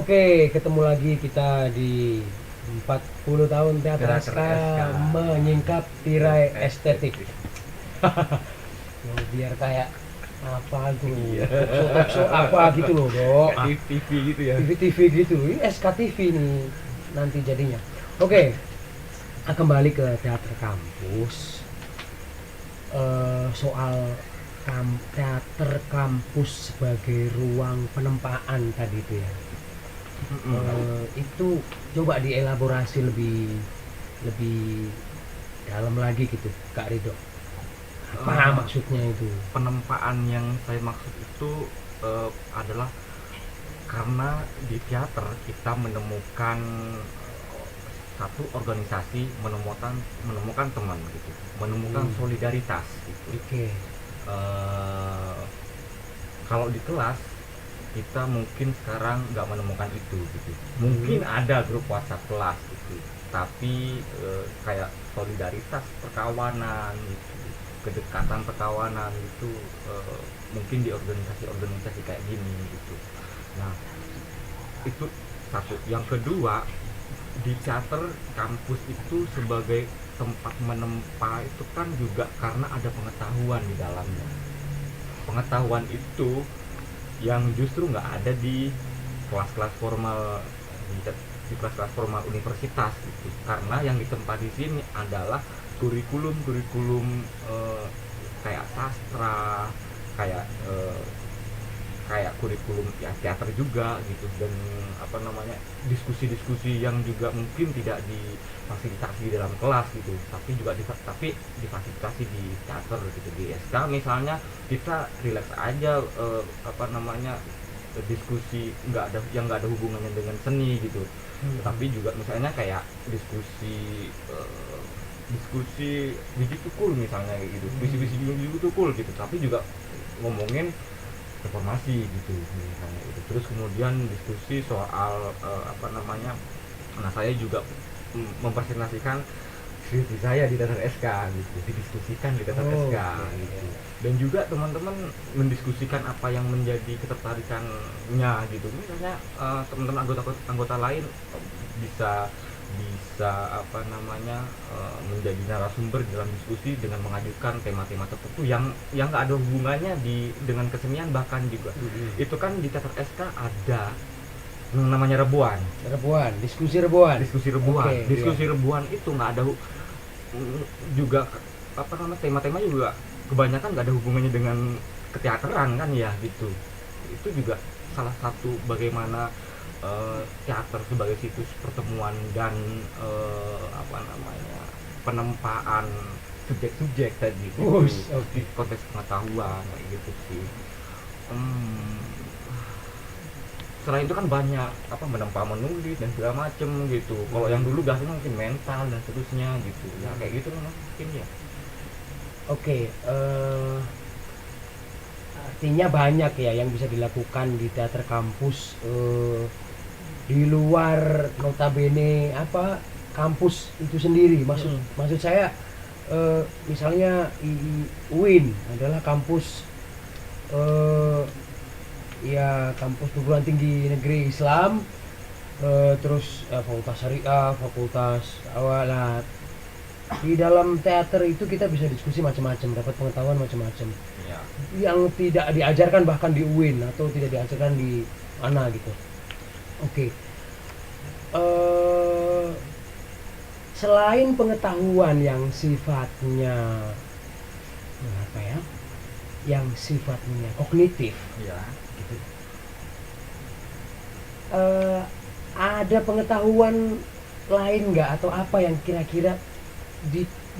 Oke, ketemu lagi kita di 40 tahun teater
Teater
SK
SK.
menyingkap tirai estetik. Ya, biar kayak apa tuh,
Iya.
talkshow apa gitu loh, Dok.
Kayak di TV gitu ya.
TV gitu, ini SKTV nih nanti jadinya. Oke, kembali ke teater kampus. Soal teater kampus sebagai ruang penempaan tadi itu ya. Itu coba dielaborasi lebih lebih dalam lagi gitu, Kak Ridho. Apa maksudnya itu?
Penempaan yang saya maksud itu adalah karena di teater kita menemukan satu organisasi, menemukan teman gitu, menemukan solidaritas gitu.
Oke.
Kalau di kelas kita mungkin sekarang nggak menemukan itu gitu. Mungkin ada grup WhatsApp kelas gitu, tapi kayak solidaritas perkawanan gitu, kedekatan perkawanan itu mungkin di organisasi-organisasi kayak gini gitu. Nah, itu satu. Yang kedua, di teater kampus itu sebagai tempat menempa itu kan juga karena ada pengetahuan di dalamnya. Pengetahuan itu yang justru nggak ada di kelas-kelas formal, di kelas-kelas formal universitas gitu. Karena yang ditempa di sini adalah kurikulum kayak sastra, kayak kurikulum ya teater juga gitu, dan apa namanya, diskusi-diskusi yang juga mungkin tidak difasilitasi di dalam kelas gitu, tapi difasilitasi di teater gitu. Di SK misalnya kita relax aja, apa namanya, diskusi yang nggak ada hubungannya dengan seni gitu. Tapi juga misalnya kayak diskusi biji tukul misalnya gitu, biji tukul gitu, tapi juga ngomongin reformasi gitu misalnya itu. Terus kemudian diskusi soal apa namanya, nah saya juga mempresentasikan skripsi saya di teater SK gitu, didiskusikan di teater SK gitu. Dan juga teman-teman mendiskusikan apa yang menjadi ketertarikannya gitu. Misalnya teman-teman anggota lain bisa apa namanya, menjadi narasumber dalam diskusi dengan mengajukan tema-tema tertentu yang nggak ada hubungannya dengan kesenian. Bahkan juga itu kan di teater SK ada yang namanya diskusi rebuan.
Oke,
Diskusi rebuan itu nggak ada juga apa namanya, tema-tema juga kebanyakan nggak ada hubungannya dengan keteateran kan ya gitu. Itu juga salah satu bagaimana teater sebagai situs pertemuan dan apa namanya, penempaan subjek-subjek tadi gitu, di konteks pengetahuan kayak gitu sih. Selain itu kan banyak apa, menempa menulis dan segala macem gitu. Kalau yang dulu biasanya mungkin mental dan seterusnya gitu ya, kayak gitu mungkin ya.
Oke, artinya banyak ya yang bisa dilakukan di teater kampus, di luar notabene apa kampus itu sendiri. Maksud saya, misalnya UIN adalah kampus, ya kampus perguruan tinggi negeri Islam, terus fakultas syariah, fakultas awalat. Di dalam teater itu kita bisa diskusi macam-macam, dapat pengetahuan macam-macam
Ya.
yang tidak diajarkan bahkan di UIN atau tidak diajarkan di mana gitu. Oke. Selain pengetahuan yang sifatnya apa ya, yang sifatnya kognitif,
Ya.
gitu. Ada pengetahuan lain nggak atau apa yang kira-kira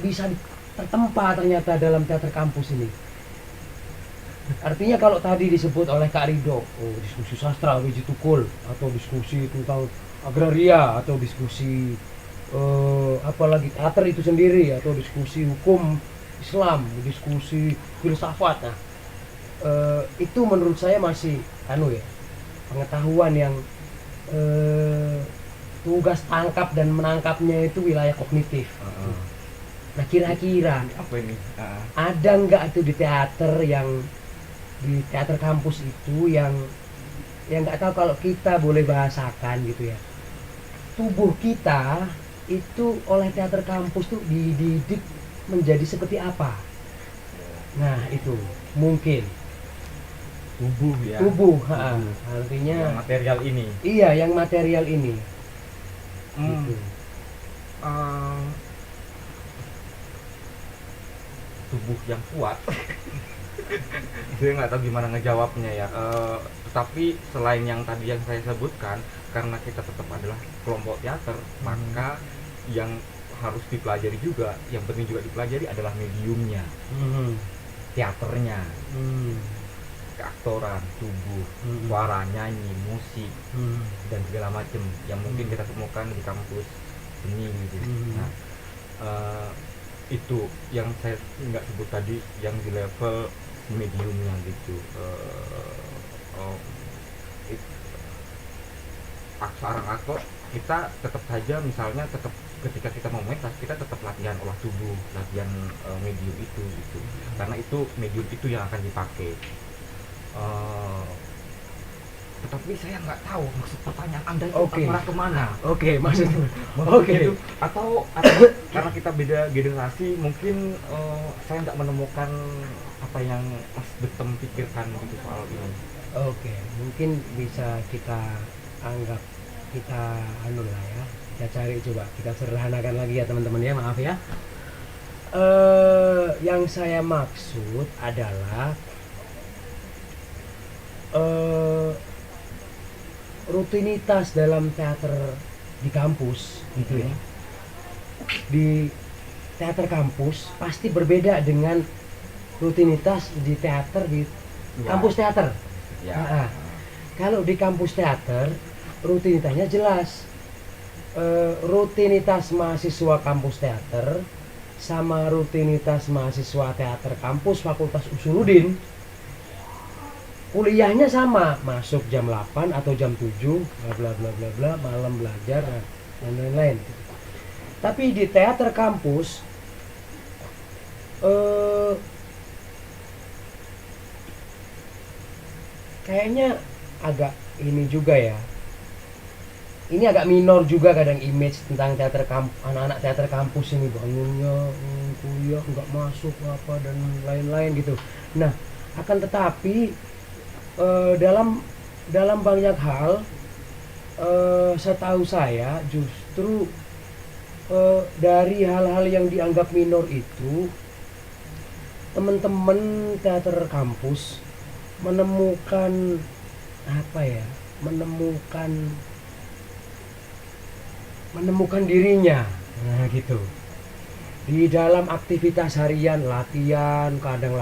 bisa tertempa ternyata dalam teater kampus ini? Artinya kalau tadi disebut oleh Kak Ridho, diskusi sastra biji tukul, atau diskusi tentang agraria, atau diskusi apalagi teater itu sendiri, atau diskusi hukum Islam, diskusi filsafat. Nah, itu menurut saya masih pengetahuan yang tugas tangkap dan menangkapnya itu wilayah kognitif. Nah, kira-kira
Apa ini?
ada nggak itu di teater kampus itu yang yang nggak tahu kalau kita boleh bahasakan gitu ya, tubuh kita itu oleh teater kampus tuh dididik menjadi seperti apa. Nah itu mungkin
Tubuh ya.
tubuh,
Tubuh.
artinya
Yang material ini.
iya yang material ini
Hmm.
gitu.
Eh, tubuh yang kuat. Saya nggak tahu gimana ngejawabnya ya. Tetapi selain yang tadi yang saya sebutkan, karena kita tetap adalah kelompok teater, maka yang harus dipelajari juga, yang penting juga dipelajari adalah mediumnya, teaternya, keaktoran, tubuh, suara, nyanyi, musik, dan segala macam yang mungkin kita temukan di kampus seni gitu. Nah, itu yang saya nggak sebut tadi, yang di level mediumnya gitu. Seorang aktor kita tetap saja, misalnya tetap ketika kita mau mentas, kita tetap latihan olah tubuh, latihan medium itu gitu, karena itu medium itu yang akan dipakai. Tetapi saya nggak tahu maksud pertanyaan Anda itu arah kemana.
Maksudnya
Itu, atau karena kita beda generasi, mungkin saya nggak menemukan apa yang Mas Betem pikirkan gitu soal ini.
Mungkin bisa kita anggap, kita anu lah ya, kita cari, coba kita sederhanakan lagi ya teman-teman ya, maaf ya. Yang saya maksud adalah rutinitas dalam teater di kampus gitu ya. Di teater kampus pasti berbeda dengan rutinitas di teater di kampus teater. Kalau di kampus teater rutinitasnya jelas. Rutinitas mahasiswa kampus teater sama rutinitas mahasiswa teater kampus Fakultas Usuluddin kuliahnya sama, masuk jam 8 atau jam 7, bla bla bla bla bla, malam belajar dan lain-lain. Tapi di teater kampus kayaknya agak ini juga ya. Ini agak minor juga kadang image tentang teater kampus, anak-anak teater kampus ini bangunnya kuliah nggak masuk apa dan lain-lain gitu. Nah, akan tetapi dalam banyak hal setahu saya justru dari hal-hal yang dianggap minor itu teman-teman teater kampus menemukan apa ya, menemukan dirinya, nah gitu, di dalam aktivitas harian, latihan, kadang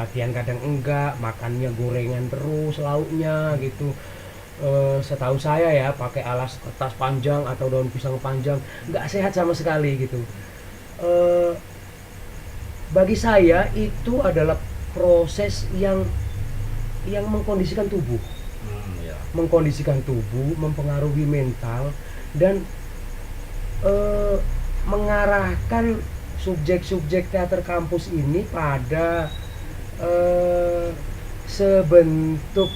enggak, makannya gorengan terus lauknya gitu. Setahu saya ya, pakai alas kertas panjang atau daun pisang panjang, nggak sehat sama sekali gitu. Bagi saya itu adalah proses yang mengkondisikan tubuh, mempengaruhi mental dan mengarahkan subjek-subjek teater kampus ini pada sebentuk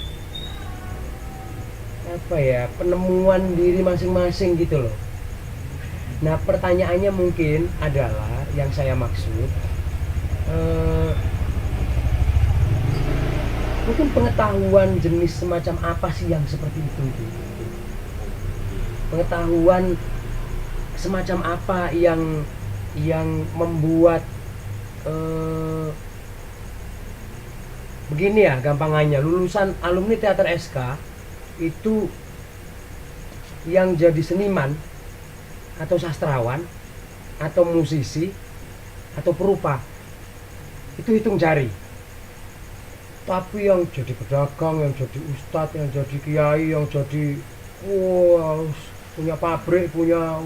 apa ya, penemuan diri masing-masing gitu loh. Nah, pertanyaannya mungkin adalah yang saya maksud mungkin pengetahuan jenis semacam apa sih yang seperti itu. Pengetahuan semacam apa yang membuat begini ya gampangannya, lulusan alumni teater SK itu yang jadi seniman atau sastrawan atau musisi atau perupa itu hitung jari. Tapi yang jadi pedagang, yang jadi ustadz, yang jadi kiai, yang jadi punya pabrik, punya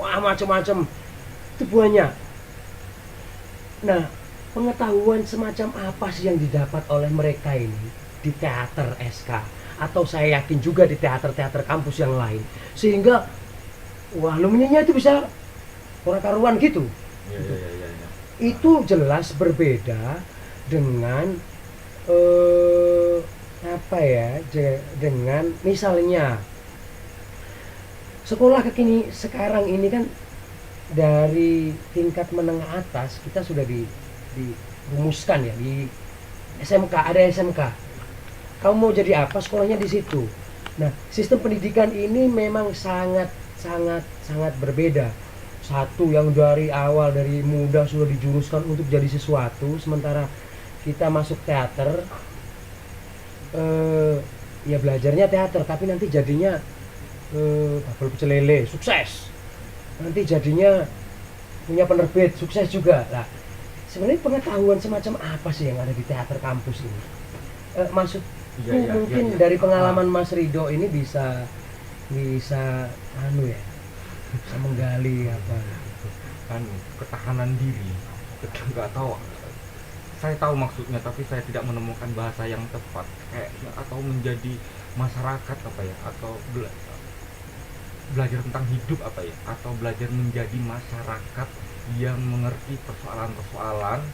macam-macam itu banyak. Nah, pengetahuan semacam apa sih yang didapat oleh mereka ini di teater SK, atau saya yakin juga di teater-teater kampus yang lain, sehingga alumninya itu bisa karuan gitu. Itu jelas berbeda dengan apa ya, dengan misalnya sekolah kekini sekarang ini kan dari tingkat menengah atas kita sudah dirumuskan ya, di SMK ada SMK. Kamu mau jadi apa, sekolahnya di situ. Nah, sistem pendidikan ini memang sangat sangat sangat berbeda. Satu yang dari awal dari muda sudah dijuruskan untuk jadi sesuatu, sementara kita masuk teater, ya belajarnya teater tapi nanti jadinya double pecel lele sukses, nanti jadinya punya penerbit sukses juga lah. Sebenarnya pengetahuan semacam apa sih yang ada di teater kampus ini? Mungkin dari pengalaman Mas Rido ini bisa anu ya, bisa menggali apa
ketahanan diri. Nggak tahu, saya tahu maksudnya tapi saya tidak menemukan bahasa yang tepat kayaknya, atau menjadi masyarakat apa ya, atau belajar tentang hidup apa ya, atau belajar menjadi masyarakat yang mengerti persoalan-persoalan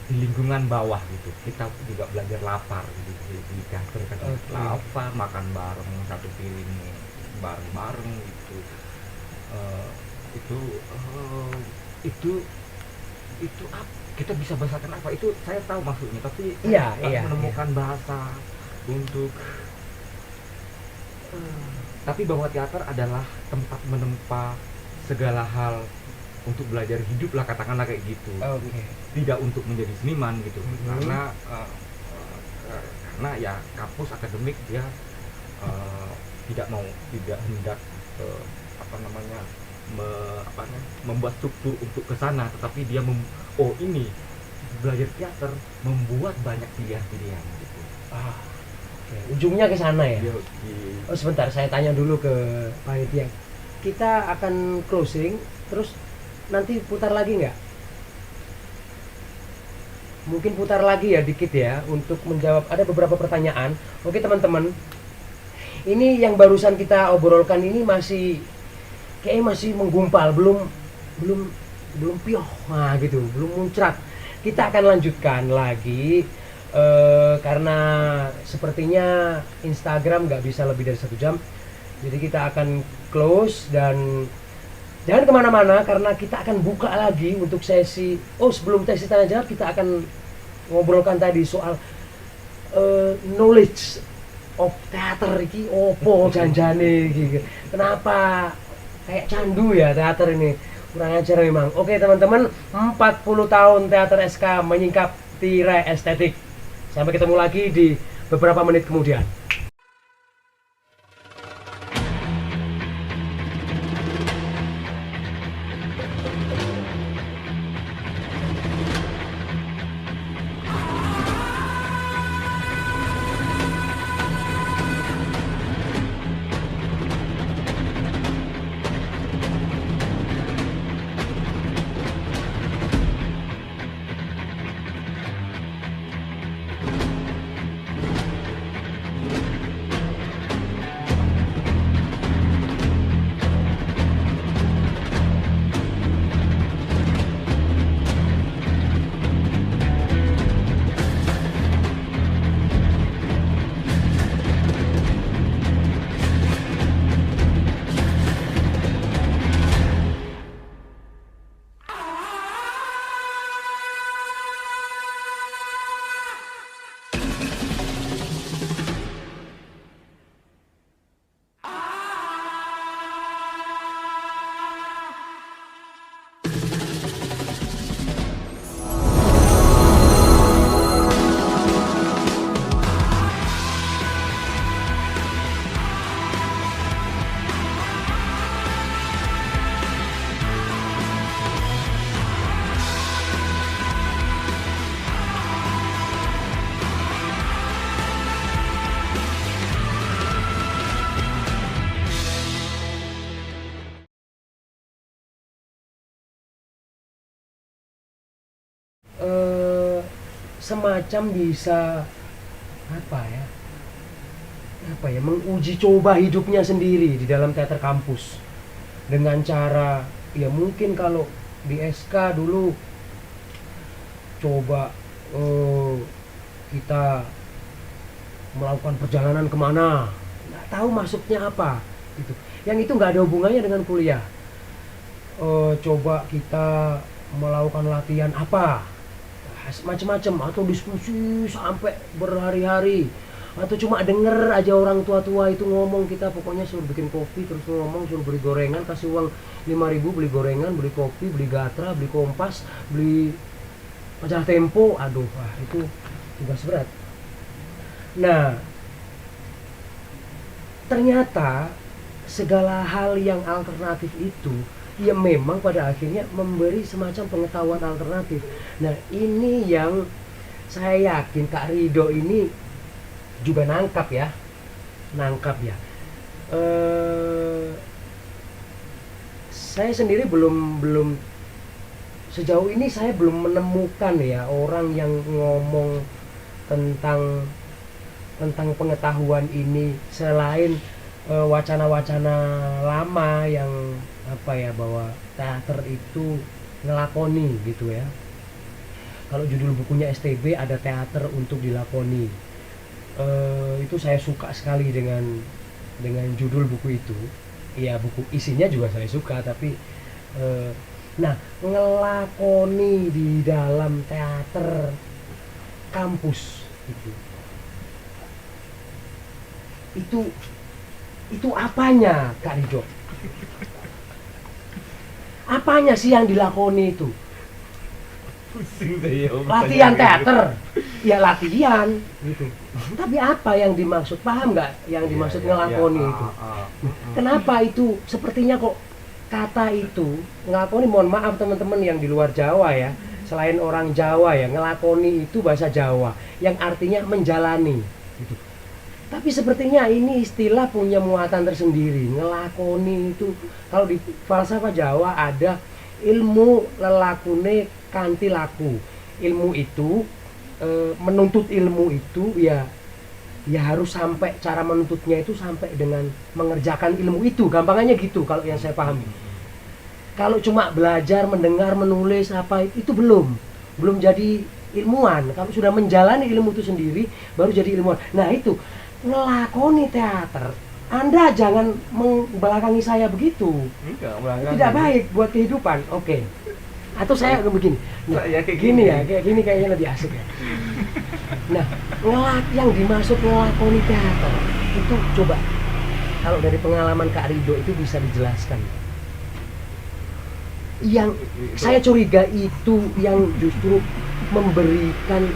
di lingkungan bawah gitu. Kita juga belajar lapar gitu, di teater kan lapar, makan bareng satu piring bareng-bareng gitu. Itu apa, kita bisa bahasakan apa itu, saya tahu maksudnya tapi saya menemukan bahasa untuk tapi bahwa teater adalah tempat menempa segala hal untuk belajar hidup lah, katakanlah kayak gitu. Tidak untuk menjadi seniman gitu. Karena ya kampus akademik dia tidak hendak membuat struktur untuk ke sana, tetapi dia ini belajar teater membuat banyak pilihan-pilihan gitu.
Ujungnya ke sana ya. Oh sebentar, saya tanya dulu ke panitia. Kita akan closing, terus nanti putar lagi nggak? Mungkin putar lagi ya dikit ya untuk menjawab ada beberapa pertanyaan. Oke teman-teman, ini yang barusan kita obrolkan ini masih menggumpal, belum pioh, gitu, belum muncrat. Kita akan lanjutkan lagi karena sepertinya Instagram nggak bisa lebih dari 1 jam. Jadi kita akan close dan jangan kemana-mana karena kita akan buka lagi untuk sesi. Sebelum sesi tanya jawab kita akan ngobrolkan tadi soal knowledge of theater iki opo janjane iki. Kenapa kayak candu ya teater ini, kurang ajar memang. Oke teman-teman, 40 tahun teater SK menyingkap tirai estetik. Sampai ketemu lagi di beberapa menit kemudian. Semacam bisa apa ya menguji coba hidupnya sendiri di dalam teater kampus dengan cara ya mungkin kalau di SK dulu coba kita melakukan perjalanan kemana, nggak tahu masuknya apa gitu. Yang itu nggak ada hubungannya dengan kuliah. Coba kita melakukan latihan apa, macam-macam, atau diskusi sampai berhari-hari, atau cuma denger aja orang tua-tua itu ngomong, kita pokoknya suruh bikin kopi terus ngomong, suruh beli gorengan, kasih uang 5.000 beli gorengan, beli kopi, beli Gatra, beli Kompas, beli majalah Tempo. Aduh, wah, itu tugas berat. Nah, ternyata segala hal yang alternatif itu ya memang pada akhirnya memberi semacam pengetahuan alternatif. Nah, ini yang saya yakin Kak Rido ini juga nangkap ya. Saya sendiri belum sejauh ini saya belum menemukan ya orang yang ngomong tentang pengetahuan ini selain wacana-wacana lama yang apa ya, bahwa teater itu ngelakoni gitu ya. Kalau judul bukunya STB ada teater untuk dilakoni. Itu saya suka sekali dengan judul buku itu. Ya, buku isinya juga saya suka, tapi nah, ngelakoni di dalam teater kampus itu apanya Kak Rido? Apanya sih yang dilakoni itu?
Pusing saya.
Latihan teater, ya latihan gitu. Tapi apa yang dimaksud? Paham nggak yang dimaksud ngelakoni itu? Kenapa itu sepertinya kok kata itu ngelakoni? Mohon maaf teman-teman yang di luar Jawa ya, selain orang Jawa ya, ngelakoni itu bahasa Jawa yang artinya menjalani gitu. Tapi sepertinya ini istilah punya muatan tersendiri. Ngelakoni itu, kalau di falsafah Jawa ada ilmu lelakune kanthi laku. Ilmu itu menuntut ilmu itu ya harus sampai, cara menuntutnya itu sampai dengan mengerjakan ilmu itu. Gampangannya gitu kalau yang saya pahami. Kalau cuma belajar, mendengar, menulis apa itu belum jadi ilmuwan. Kalau sudah menjalani ilmu itu sendiri baru jadi ilmuwan. Nah, itu ngelakoni teater. Anda jangan membelakangi saya begitu.
Enggak,
Tidak baik buat kehidupan. Oke. Atau saya begini. Nah,
Ya, kayak
gini ya, kayak gini kayaknya lebih asik ya. Nah, yang dimaksud ngelakoni teater itu coba kalau dari pengalaman Kak Rido itu bisa dijelaskan. Yang saya curiga itu yang justru memberikan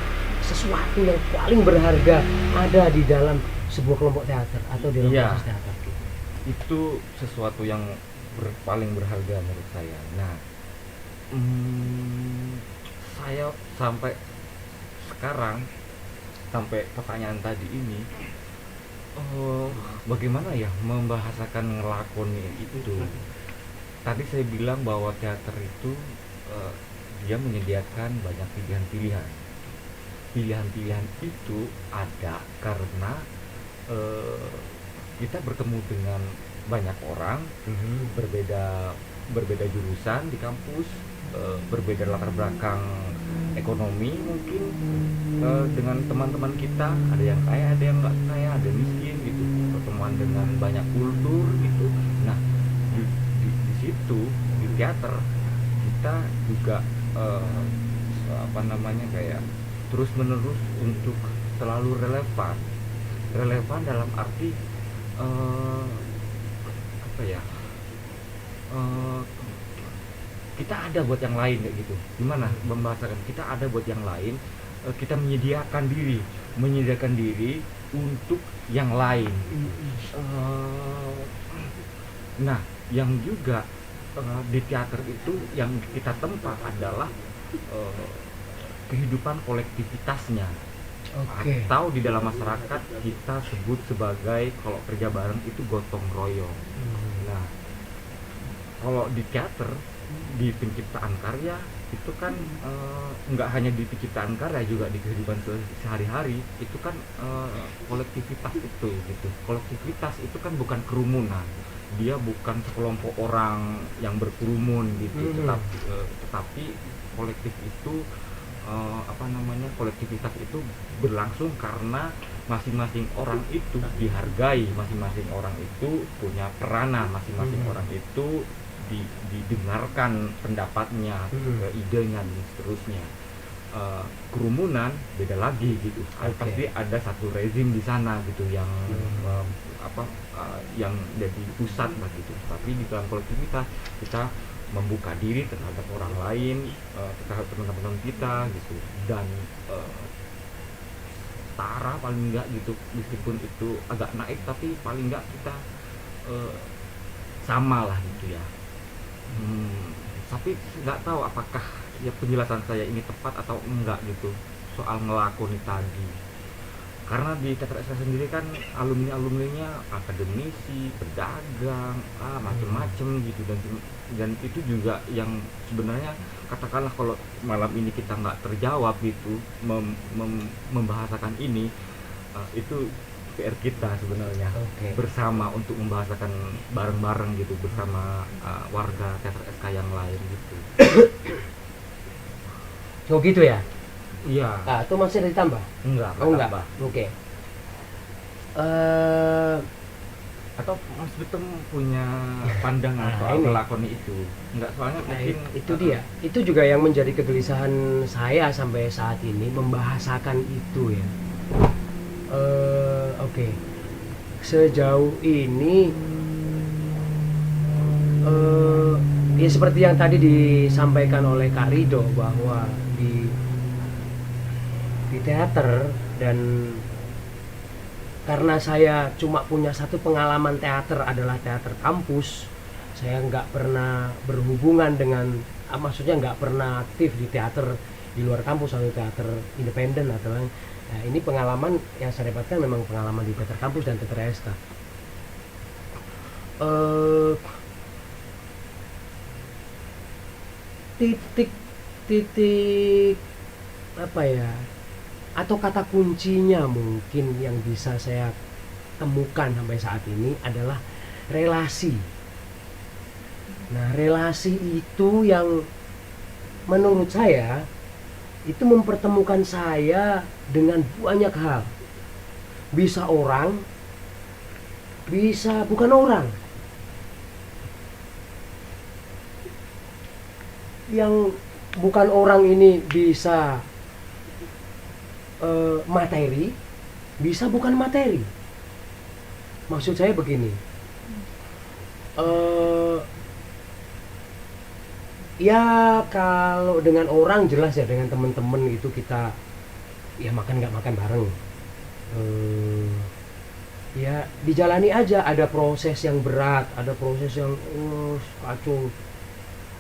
sesuatu yang paling berharga ada di dalam sebuah kelompok teater atau di dalam proses teater.
Itu sesuatu yang paling berharga menurut saya. Nah, saya sampai sekarang, sampai pertanyaan tadi ini, bagaimana ya membahasakan ngelakoni itu. Tadi saya bilang bahwa teater itu dia menyediakan banyak pilihan-pilihan. Pilihan-pilihan itu ada karena kita bertemu dengan banyak orang, berbeda jurusan di kampus, berbeda latar belakang ekonomi mungkin, dengan teman-teman kita, ada yang kaya, ada yang nggak kaya, ada yang miskin gitu, pertemuan dengan banyak kultur gitu. Nah, di situ di teater kita juga kayak terus menerus untuk selalu relevan dalam arti kita ada buat yang lain kayak gitu. Gimana membahasakan kita ada buat yang lain, kita menyediakan diri untuk yang lain. Nah, yang juga di teater itu yang kita tempat adalah kehidupan kolektivitasnya. Atau di dalam masyarakat kita sebut sebagai, kalau kerja bareng itu gotong royong. Nah, kalau di teater, di penciptaan karya itu kan nggak hanya di penciptaan karya, juga di kehidupan sehari-hari itu kan kolektivitas itu gitu. Kolektivitas itu kan bukan kerumunan, dia bukan sekelompok orang yang berkerumun gitu, tetapi kolektif itu kolektivitas itu berlangsung karena masing-masing orang itu dihargai, masing-masing orang itu punya peranan, masing-masing orang itu didengarkan pendapatnya, idenya dan seterusnya. Kerumunan beda lagi gitu. Pasti ada satu rezim di sana gitu yang yang jadi pusat lah gitu. Tapi di dalam kolektivitas kita membuka diri terhadap orang lain, terhadap teman-teman kita gitu, dan setara paling enggak gitu, meskipun itu agak naik tapi paling enggak kita sama lah gitu ya. Tapi nggak tahu apakah ya penjelasan saya ini tepat atau enggak gitu soal ngelakoni tadi, karena di teater SK sendiri kan alumninya akademisi, pedagang, macem-macem gitu, dan itu juga yang sebenarnya katakanlah kalau malam ini kita nggak terjawab gitu membahasakan ini, itu PR kita sebenarnya bersama untuk membahasakan bareng-bareng gitu bersama warga teater SK yang lain gitu.
Oh gitu ya?
Iya.
Itu masih ada ditambah?
Enggak.
Oke.
Atau Mas Betem punya pandangan soal melakoni itu? Enggak, soalnya mungkin
itu dia. Itu juga yang menjadi kegelisahan saya sampai saat ini, membahasakan itu ya. Oke. Sejauh ini ya seperti yang tadi disampaikan oleh Kak Rido, bahwa di teater, dan karena saya cuma punya satu pengalaman teater adalah teater kampus, saya nggak pernah berhubungan dengan maksudnya nggak pernah aktif di teater di luar kampus atau teater independen atau ini pengalaman yang saya dapatkan memang pengalaman di teater kampus dan teater SK. titik apa ya, atau kata kuncinya mungkin yang bisa saya temukan sampai saat ini adalah relasi. Nah, relasi itu yang menurut saya itu mempertemukan saya dengan banyak hal. Bisa orang, bisa bukan orang. Yang bukan orang ini bisa materi, bisa bukan materi. Maksud saya begini, ya kalau dengan orang jelas ya, dengan teman-teman itu kita ya makan nggak makan bareng, ya dijalani aja. Ada proses yang berat, ada proses yang kacau,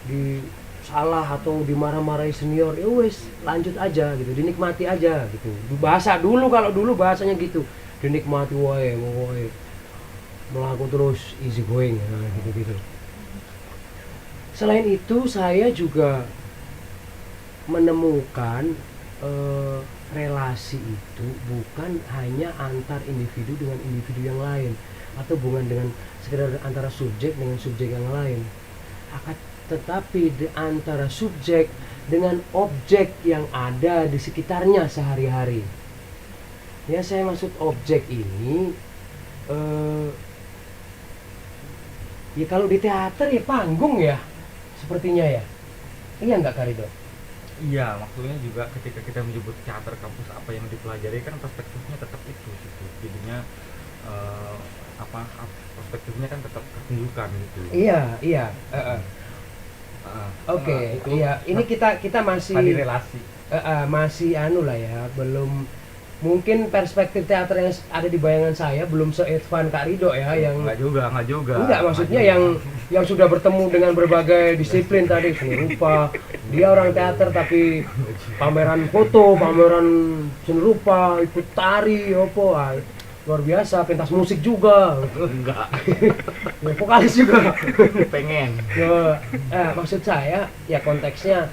di salah atau dimarah-marahi senior, ya wes lanjut aja gitu, dinikmati aja gitu. Bahasa dulu, kalau dulu bahasanya gitu, dinikmati wae melakukan terus easy going, gitu. Selain itu saya juga menemukan relasi itu bukan hanya antar individu dengan individu yang lain, atau hubungan dengan sekedar antara subjek dengan subjek yang lain, tetapi di antara subjek dengan objek yang ada di sekitarnya sehari-hari. Ya, saya maksud objek ini ya kalau di teater ya panggung ya, sepertinya ya. Iya nggak, Karido?
Iya, maksudnya juga ketika kita menyebut teater kampus, apa yang dipelajari kan perspektifnya tetap itu gitu. Jadinya perspektifnya kan tetap pertunjukan gitu.
Iya. Oke, iya. Ini kita masih
tadi relasi.
Masih lah ya, belum, mungkin perspektif teater yang ada di bayangan saya belum se-advance Kak Rido ya, yang
Enggak juga.
Enggak, maksudnya yang sudah bertemu dengan berbagai disiplin tadi, seni rupa. Dia orang teater tapi pameran foto, pameran seni rupa, ikut tari, luar biasa, pentas musik juga.
Enggak.
Ya, vokalis juga.
Pengen.
Maksud saya ya konteksnya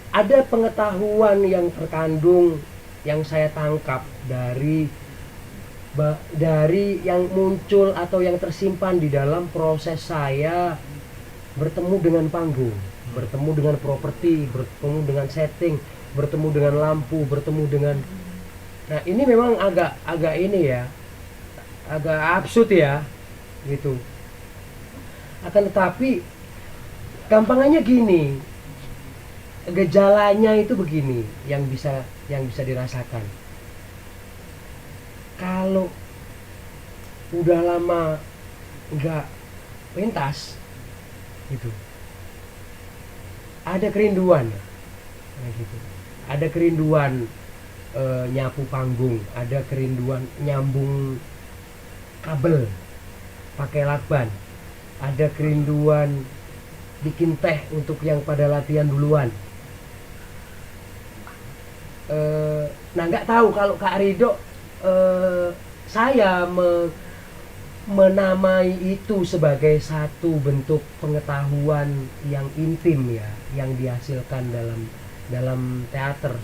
ada pengetahuan yang terkandung, yang saya tangkap dari yang muncul atau yang tersimpan di dalam proses saya bertemu dengan panggung, bertemu dengan properti, bertemu dengan setting, bertemu dengan lampu, bertemu dengan, nah ini memang agak ini ya, agak absurd ya gitu. Akan tetapi gampangannya gini, gejalanya itu begini yang bisa dirasakan. Kalau udah lama nggak pentas gitu, ada kerinduan kayak gitu, ada kerinduan nyapu panggung, ada kerinduan nyambung kabel pakai lakban, ada kerinduan bikin teh untuk yang pada latihan duluan. Nah nggak tahu kalau Kak Rido, saya menamai itu sebagai satu bentuk pengetahuan yang intim ya, yang dihasilkan dalam teater.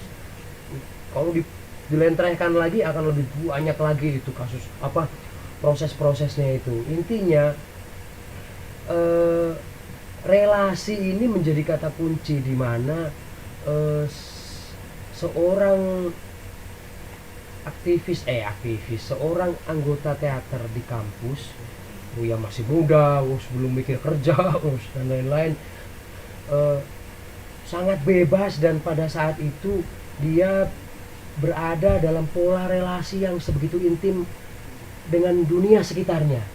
Kalau dilentrehkan lagi akan lebih banyak lagi itu kasus apa, proses-prosesnya itu. Intinya relasi ini menjadi kata kunci di mana seorang aktivis, seorang anggota teater di kampus, yang masih muda, belum mikir kerja, dan lain-lain, sangat bebas, dan pada saat itu dia berada dalam pola relasi yang sebegitu intim dengan dunia sekitarnya.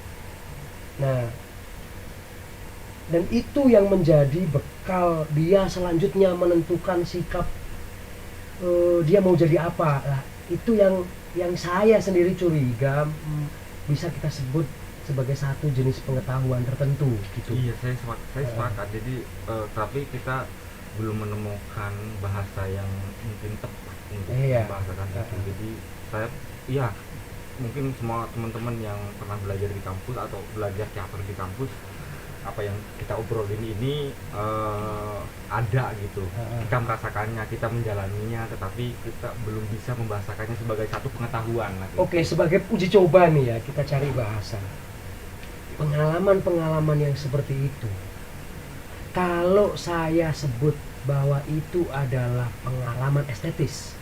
Nah, dan itu yang menjadi bekal dia selanjutnya menentukan sikap, dia mau jadi apa. Nah, itu yang saya sendiri curiga bisa kita sebut sebagai satu jenis pengetahuan tertentu gitu.
Iya, saya sepakat. Jadi tapi kita belum menemukan bahasa yang mungkin tepat untuk membahasakan itu. Jadi saya, iya, mungkin semua teman-teman yang pernah belajar di kampus atau belajar teater di kampus, apa yang kita obrolin ini ada gitu. Kita merasakannya, kita menjalaninya, tetapi kita belum bisa membahasakannya sebagai satu pengetahuan.
Oke, sebagai uji coba nih ya, kita cari bahasa. Pengalaman-pengalaman yang seperti itu, kalau saya sebut bahwa itu adalah pengalaman estetis,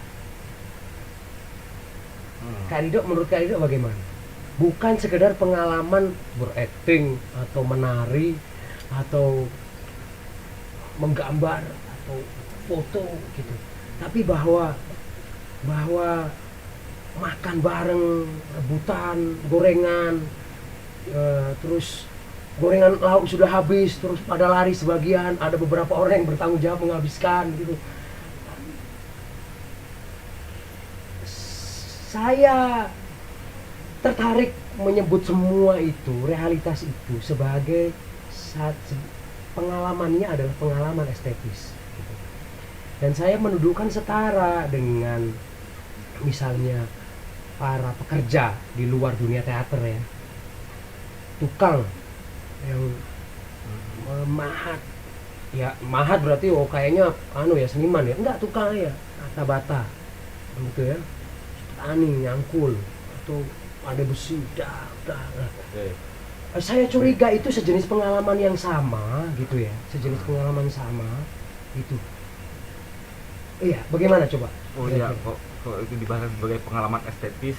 Kak Rido, menurut Kak Rido bagaimana? Bukan sekedar pengalaman berakting atau menari atau menggambar atau foto gitu, tapi bahwa makan bareng, rebutan gorengan, terus gorengan lauk sudah habis, terus pada lari sebagian, ada beberapa orang yang bertanggung jawab menghabiskan gitu. Saya tertarik menyebut semua itu, realitas itu, sebagai pengalamannya adalah pengalaman estetis gitu. Dan saya mendudukkan setara dengan misalnya para pekerja di luar dunia teater ya, tukang yang mahat ya, mahat berarti kayaknya seniman ya, enggak, tukang ya, kata bata gitu ya, tani nyangkul atau ada besi, udah. Saya curiga itu sejenis pengalaman yang sama gitu ya, sejenis pengalaman sama itu. Iya, bagaimana coba?
Oh iya, kok itu dibahas sebagai pengalaman estetis,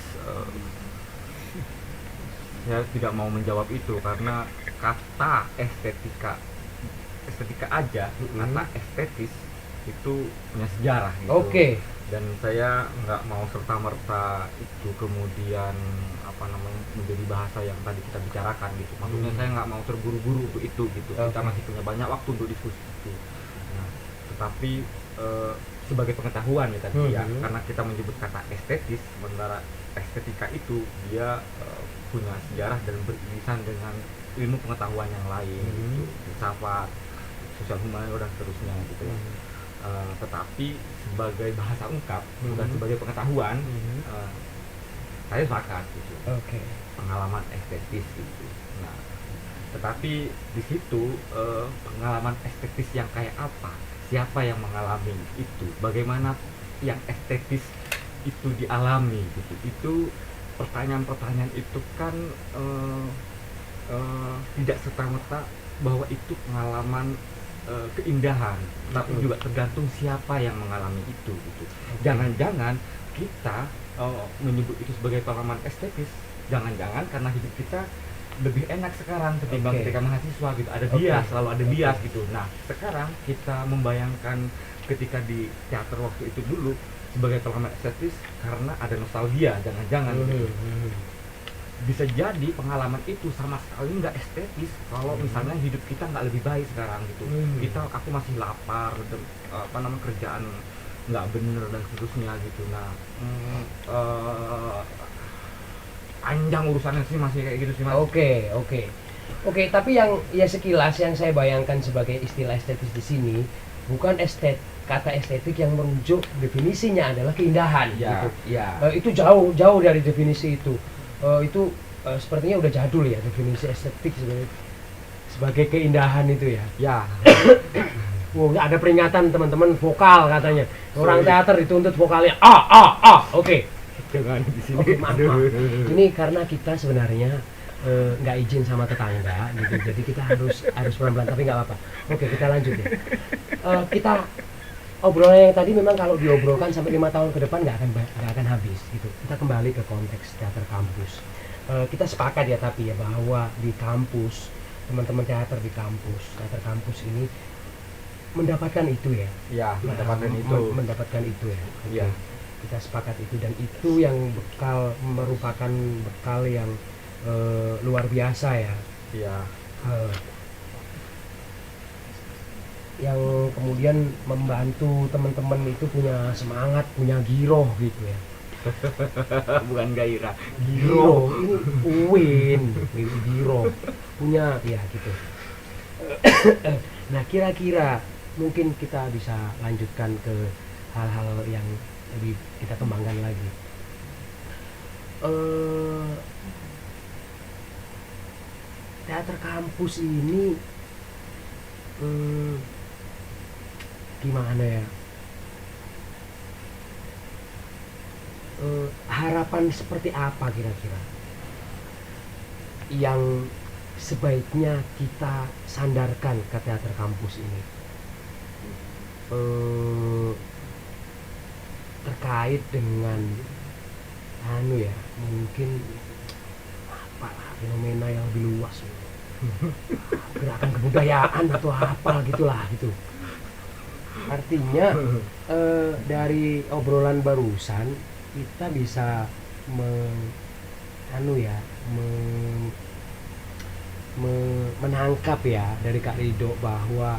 saya tidak mau menjawab itu karena kata estetika aja, kata estetis itu punya sejarah gitu.
Oke.
Dan saya nggak mau serta-merta itu kemudian menjadi bahasa yang tadi kita bicarakan gitu. Maksudnya saya nggak mau terburu-buru untuk itu gitu. Kita masih punya banyak waktu untuk diskusi itu. Nah, tetapi sebagai pengetahuan ya tadi ya, karena kita menyebut kata estetis, sementara estetika itu dia punya sejarah dan beririsan dengan ilmu pengetahuan yang lain gitu, filsafat, sosial humaniora dan seterusnya gitu ya. Tetapi sebagai bahasa ungkap dan sebagai pengetahuan, saya sepakat gitu. Pengalaman estetis gitu. Nah, tetapi di situ pengalaman estetis yang kayak apa? Siapa yang mengalami itu? Bagaimana yang estetis itu dialami gitu? Itu pertanyaan-pertanyaan itu kan tidak serta-merta bahwa itu pengalaman keindahan, tapi juga tergantung siapa yang mengalami itu gitu. Jangan-jangan kita menyebut itu sebagai pengalaman estetis, jangan-jangan karena hidup kita lebih enak sekarang ketimbang ketika mahasiswa gitu, ada bias, selalu ada bias gitu. Nah sekarang kita membayangkan ketika di teater waktu itu dulu sebagai pengalaman estetis karena ada nostalgia, jangan-jangan gitu. Bisa jadi pengalaman itu sama sekali nggak estetis kalau misalnya hidup kita nggak lebih baik sekarang gitu. Aku masih lapar dan kerjaan nggak bener dan seterusnya gitu. Nah panjang urusannya sih, masih kayak gitu sih Mas.
Oke, tapi yang ya sekilas yang saya bayangkan sebagai istilah estetis di sini bukan kata estetik yang merujuk definisinya adalah keindahan gitu. Itu jauh dari definisi itu. Sepertinya udah jadul ya definisi estetik sebagai keindahan itu ya. Ada peringatan teman-teman, vokal katanya. Orang teater dituntut vokalnya oke.
Jangan di sini.
Maaf. Ini karena kita sebenarnya nggak izin sama tetangga gitu, jadi kita harus pelan-pelan, tapi nggak apa-apa. Oke, kita lanjut ya. Kita obrolan yang tadi memang kalau diobrolkan sampai 5 tahun ke depan nggak akan habis gitu. Kita kembali ke konteks teater kampus. Kita sepakat ya tapi ya bahwa di kampus, teman-teman teater di kampus, teater kampus ini mendapatkan itu ya. Mendapatkan itu ya.
Iya.
Kita sepakat itu, dan itu yang merupakan bekal yang luar biasa ya.
Iya.
Yang kemudian membantu teman-teman itu punya semangat, punya giroh gitu ya.
Bukan gairah,
Giroh ini uwin giroh punya ya gitu. Nah kira-kira mungkin kita bisa lanjutkan ke hal-hal yang lebih kita kembangkan lagi. Teater kampus ini gimana ya? Harapan seperti apa kira-kira yang sebaiknya kita sandarkan ke teater kampus ini terkait dengan mungkin fenomena yang lebih luas, gerakan kebudayaan atau apa gitulah gitu. Artinya dari obrolan barusan kita bisa menangkap ya dari Kak Rido bahwa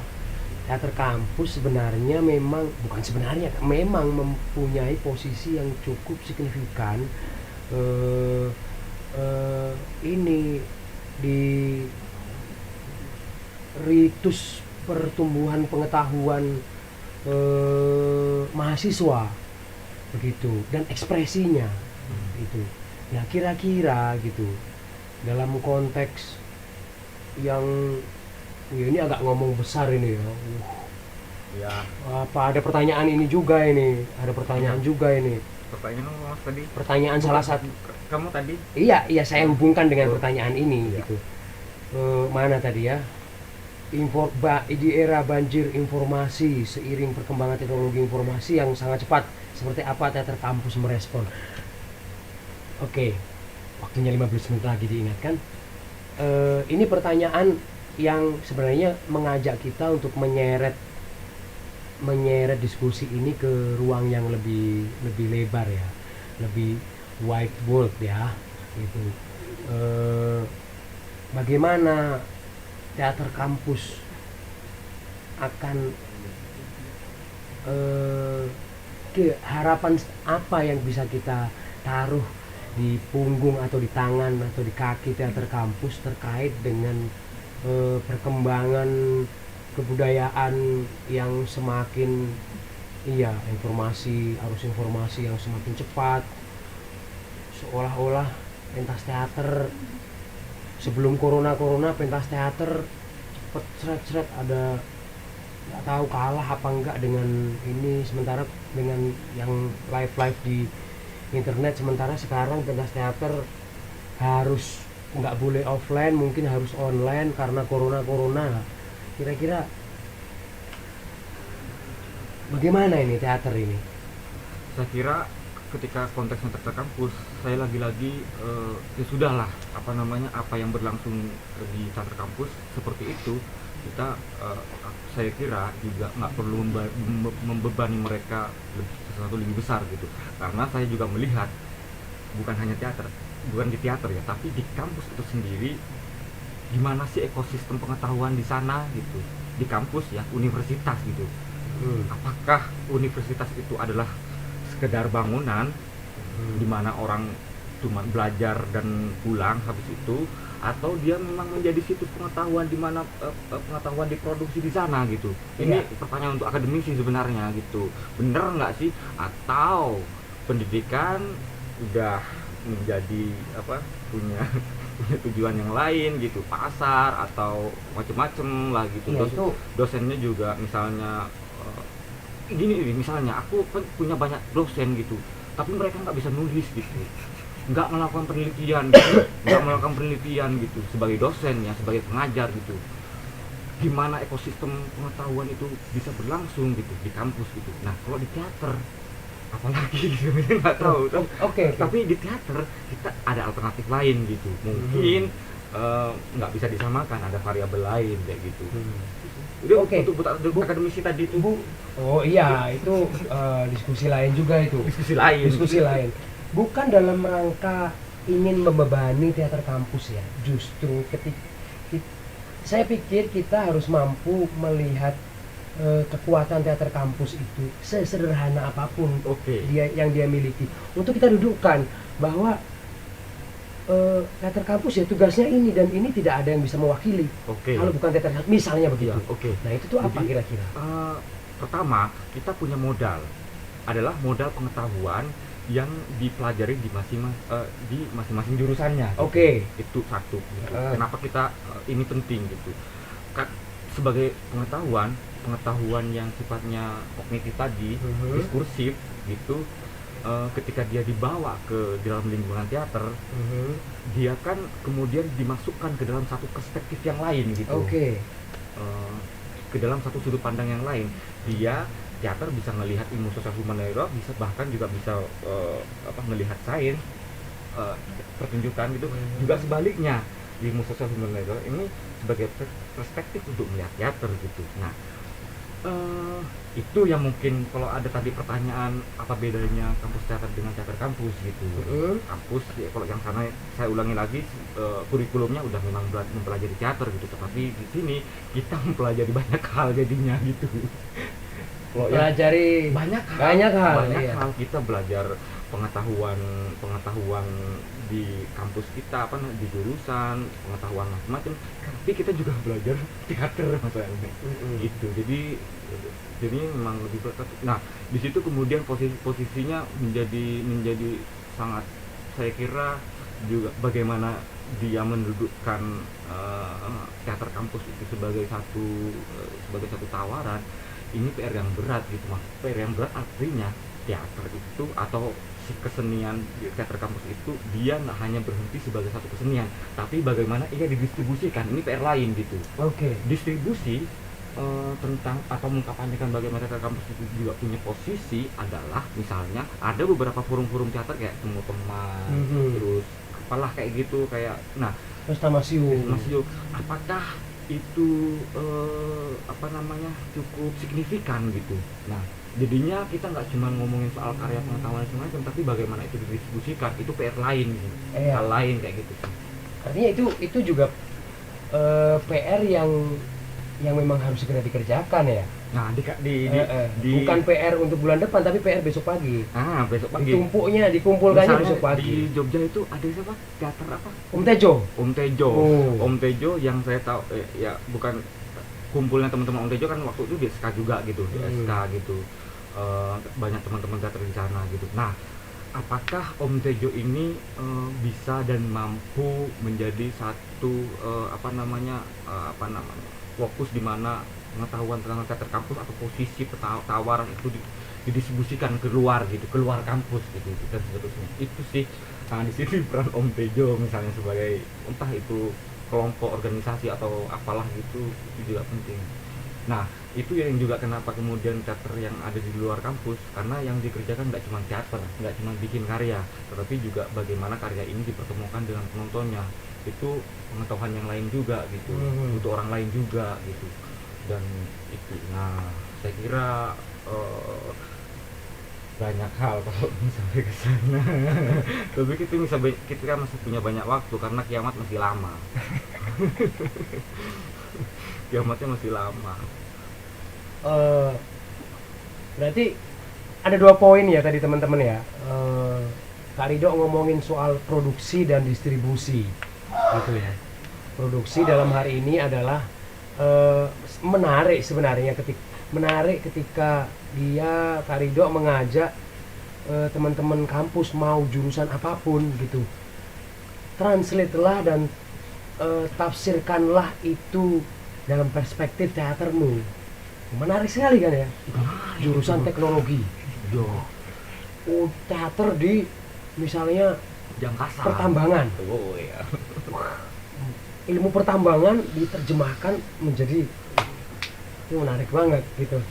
teater kampus sebenarnya memang mempunyai posisi yang cukup signifikan ini di ritus pertumbuhan pengetahuan mahasiswa begitu, dan ekspresinya itu. Nah kira-kira gitu dalam konteks yang ini agak ngomong besar ini ya. Ada pertanyaan juga ini.
Pertanyaan Mas tadi.
Pertanyaan salah satu.
Kamu tadi?
Iya, saya hubungkan dengan pertanyaan ini gitu. Mana tadi ya? Di era banjir informasi seiring perkembangan teknologi informasi yang sangat cepat, seperti apa teater kampus merespon? Oke, waktunya 15 menit lagi diingatkan. Ini pertanyaan yang sebenarnya mengajak kita untuk menyeret diskusi ini ke ruang yang lebih lebar ya, lebih wide world ya, gitu. Bagaimana teater kampus akan harapan apa yang bisa kita taruh di punggung atau di tangan atau di kaki teater kampus terkait dengan perkembangan kebudayaan yang semakin arus informasi yang semakin cepat, seolah-olah pentas teater sebelum corona pentas teater cepet ada nggak tahu kalah apa enggak dengan ini, sementara dengan yang live di internet, sementara sekarang pentas teater harus nggak boleh offline, mungkin harus online karena corona. Kira-kira bagaimana ini teater ini?
Saya kira ketika konteksnya teater kampus, saya lagi-lagi ya sudahlah, apa yang berlangsung di teater kampus seperti itu, kita saya kira juga nggak perlu membebani mereka sesuatu lebih besar gitu, karena saya juga melihat bukan hanya bukan di teater ya, tapi di kampus itu sendiri gimana sih ekosistem pengetahuan di sana gitu, di kampus ya, universitas gitu. Apakah universitas itu adalah sekedar bangunan di mana orang cuma belajar dan pulang habis itu, atau dia memang menjadi situs pengetahuan di mana pengetahuan diproduksi di sana gitu. Ini pertanyaan untuk akademisi sebenarnya gitu. Bener nggak sih? Atau pendidikan udah menjadi punya tujuan yang lain gitu, pasar atau macem-macem lah gitu. Dosennya juga misalnya gini, misalnya aku punya banyak dosen gitu, tapi mereka nggak bisa nulis gitu, nggak melakukan penelitian gitu sebagai dosen ya, sebagai pengajar gitu. Gimana ekosistem pengetahuan itu bisa berlangsung gitu di kampus gitu. Nah kalau di teater apalagi sebenarnya nggak tahu. Tapi di teater kita ada alternatif lain gitu, mungkin nggak bisa disamakan, ada variabel lain kayak gitu. Untuk akademisi tadi itu
oh iya, itu diskusi lain juga itu. Diskusi lain. Bukan dalam rangka ingin membebani teater kampus ya. Justru saya pikir kita harus mampu melihat kekuatan teater kampus itu sesederhana apapun yang dia miliki. Untuk kita dudukkan bahwa teater kampus ya tugasnya ini dan ini tidak ada yang bisa mewakili. Kalau bukan teater misalnya begitu. Nah itu tuh apa kira-kira?
Pertama, kita punya modal, adalah modal pengetahuan yang dipelajari di masing-masing jurusannya. Itu satu. Gitu. Kenapa kita ini penting gitu? Sebagai pengetahuan yang sifatnya kognitif tadi, diskursif gitu. Ketika dia dibawa ke dalam lingkungan teater, dia kan kemudian dimasukkan ke dalam satu perspektif yang lain gitu. Ke dalam satu sudut pandang yang lain. Teater bisa melihat ilmu sosial humaniora, bahkan juga bisa melihat sains, pertunjukan gitu. Juga sebaliknya, ilmu sosial humaniora ini sebagai perspektif untuk melihat teater gitu. Nah, itu yang mungkin kalau ada tadi pertanyaan apa bedanya kampus teater dengan teater kampus gitu. Kampus ya, kalau yang sana saya ulangi lagi, kurikulumnya udah memang mempelajari teater gitu, tetapi di sini kita mempelajari banyak hal jadinya gitu.
Pelajari banyak hal.
Kita belajar pengetahuan di kampus kita, di jurusan, pengetahuan macam-macam, tapi kita juga belajar teater maksudnya gitu. Jadi memang lebih berat. Nah di situ kemudian posisinya menjadi sangat, saya kira juga bagaimana dia mendudukkan teater kampus itu sebagai satu tawaran. Ini PR yang berat gitu, Mas. PR yang berat artinya teater itu atau kesenian teater kampus itu dia nggak hanya berhenti sebagai satu kesenian, tapi bagaimana ia didistribusikan. Ini PR lain gitu. Distribusi tentang atau mengkampanyekan bagaimana teater kampus itu juga punya posisi adalah misalnya ada beberapa forum-forum teater kayak Temu Teman, terus apalah kayak gitu, kayak
Tamasium.
Apakah itu cukup signifikan gitu. Nah jadinya kita nggak cuma ngomongin soal karya pengetahuan semacam, tapi bagaimana itu didistribusikan, itu PR lain gitu. Hal lain kayak gitu.
Artinya itu juga PR yang memang harus segera dikerjakan ya.
Nah
bukan PR untuk bulan depan, tapi PR besok pagi.
Besok pagi.
Tumpuknya dikumpulkannya besok pagi.
Di Jogja itu ada siapa? Teater apa?
Om Tejo.
Om Tejo yang saya tahu ya bukan kumpulnya teman-teman Om Tejo kan waktu itu di SK juga gitu, di SK gitu. Banyak teman-teman teater di sana gitu. Nah, apakah Om Tejo ini bisa dan mampu menjadi satu fokus di mana pengetahuan tentang teater kampus atau posisi tawaran itu didistribusikan keluar kampus gitu dan seterusnya. Itu sih Nah, di sini peran Om Tejo misalnya sebagai entah itu kelompok organisasi atau apalah gitu, itu juga penting. Nah, itu yang juga kenapa kemudian teater yang ada di luar kampus, karena yang dikerjakan nggak cuma teater, nggak cuma bikin karya, tetapi juga bagaimana karya ini dipertemukan dengan penontonnya. Itu pengetahuan yang lain juga gitu, untuk orang lain juga gitu. Dan itu, nah saya kira banyak hal kalau sampai ke sana. Tapi kita kan masih punya banyak waktu karena kiamat masih lama. Kiamatnya masih lama.
Berarti ada 2 poin ya tadi teman-teman ya. Kak Rido ngomongin soal produksi dan distribusi gitu ya. Produksi dalam hari ini adalah menarik sebenarnya ketika dia Kak Rido mengajak teman-teman kampus mau jurusan apapun gitu, translate lah dan tafsirkanlah itu dalam perspektif teatermu. Menarik sekali kan ya, jurusan teknologi, teater di misalnya
Jangkasa,
pertambangan,
oh ya,
ilmu pertambangan diterjemahkan menjadi, itu menarik banget gitu.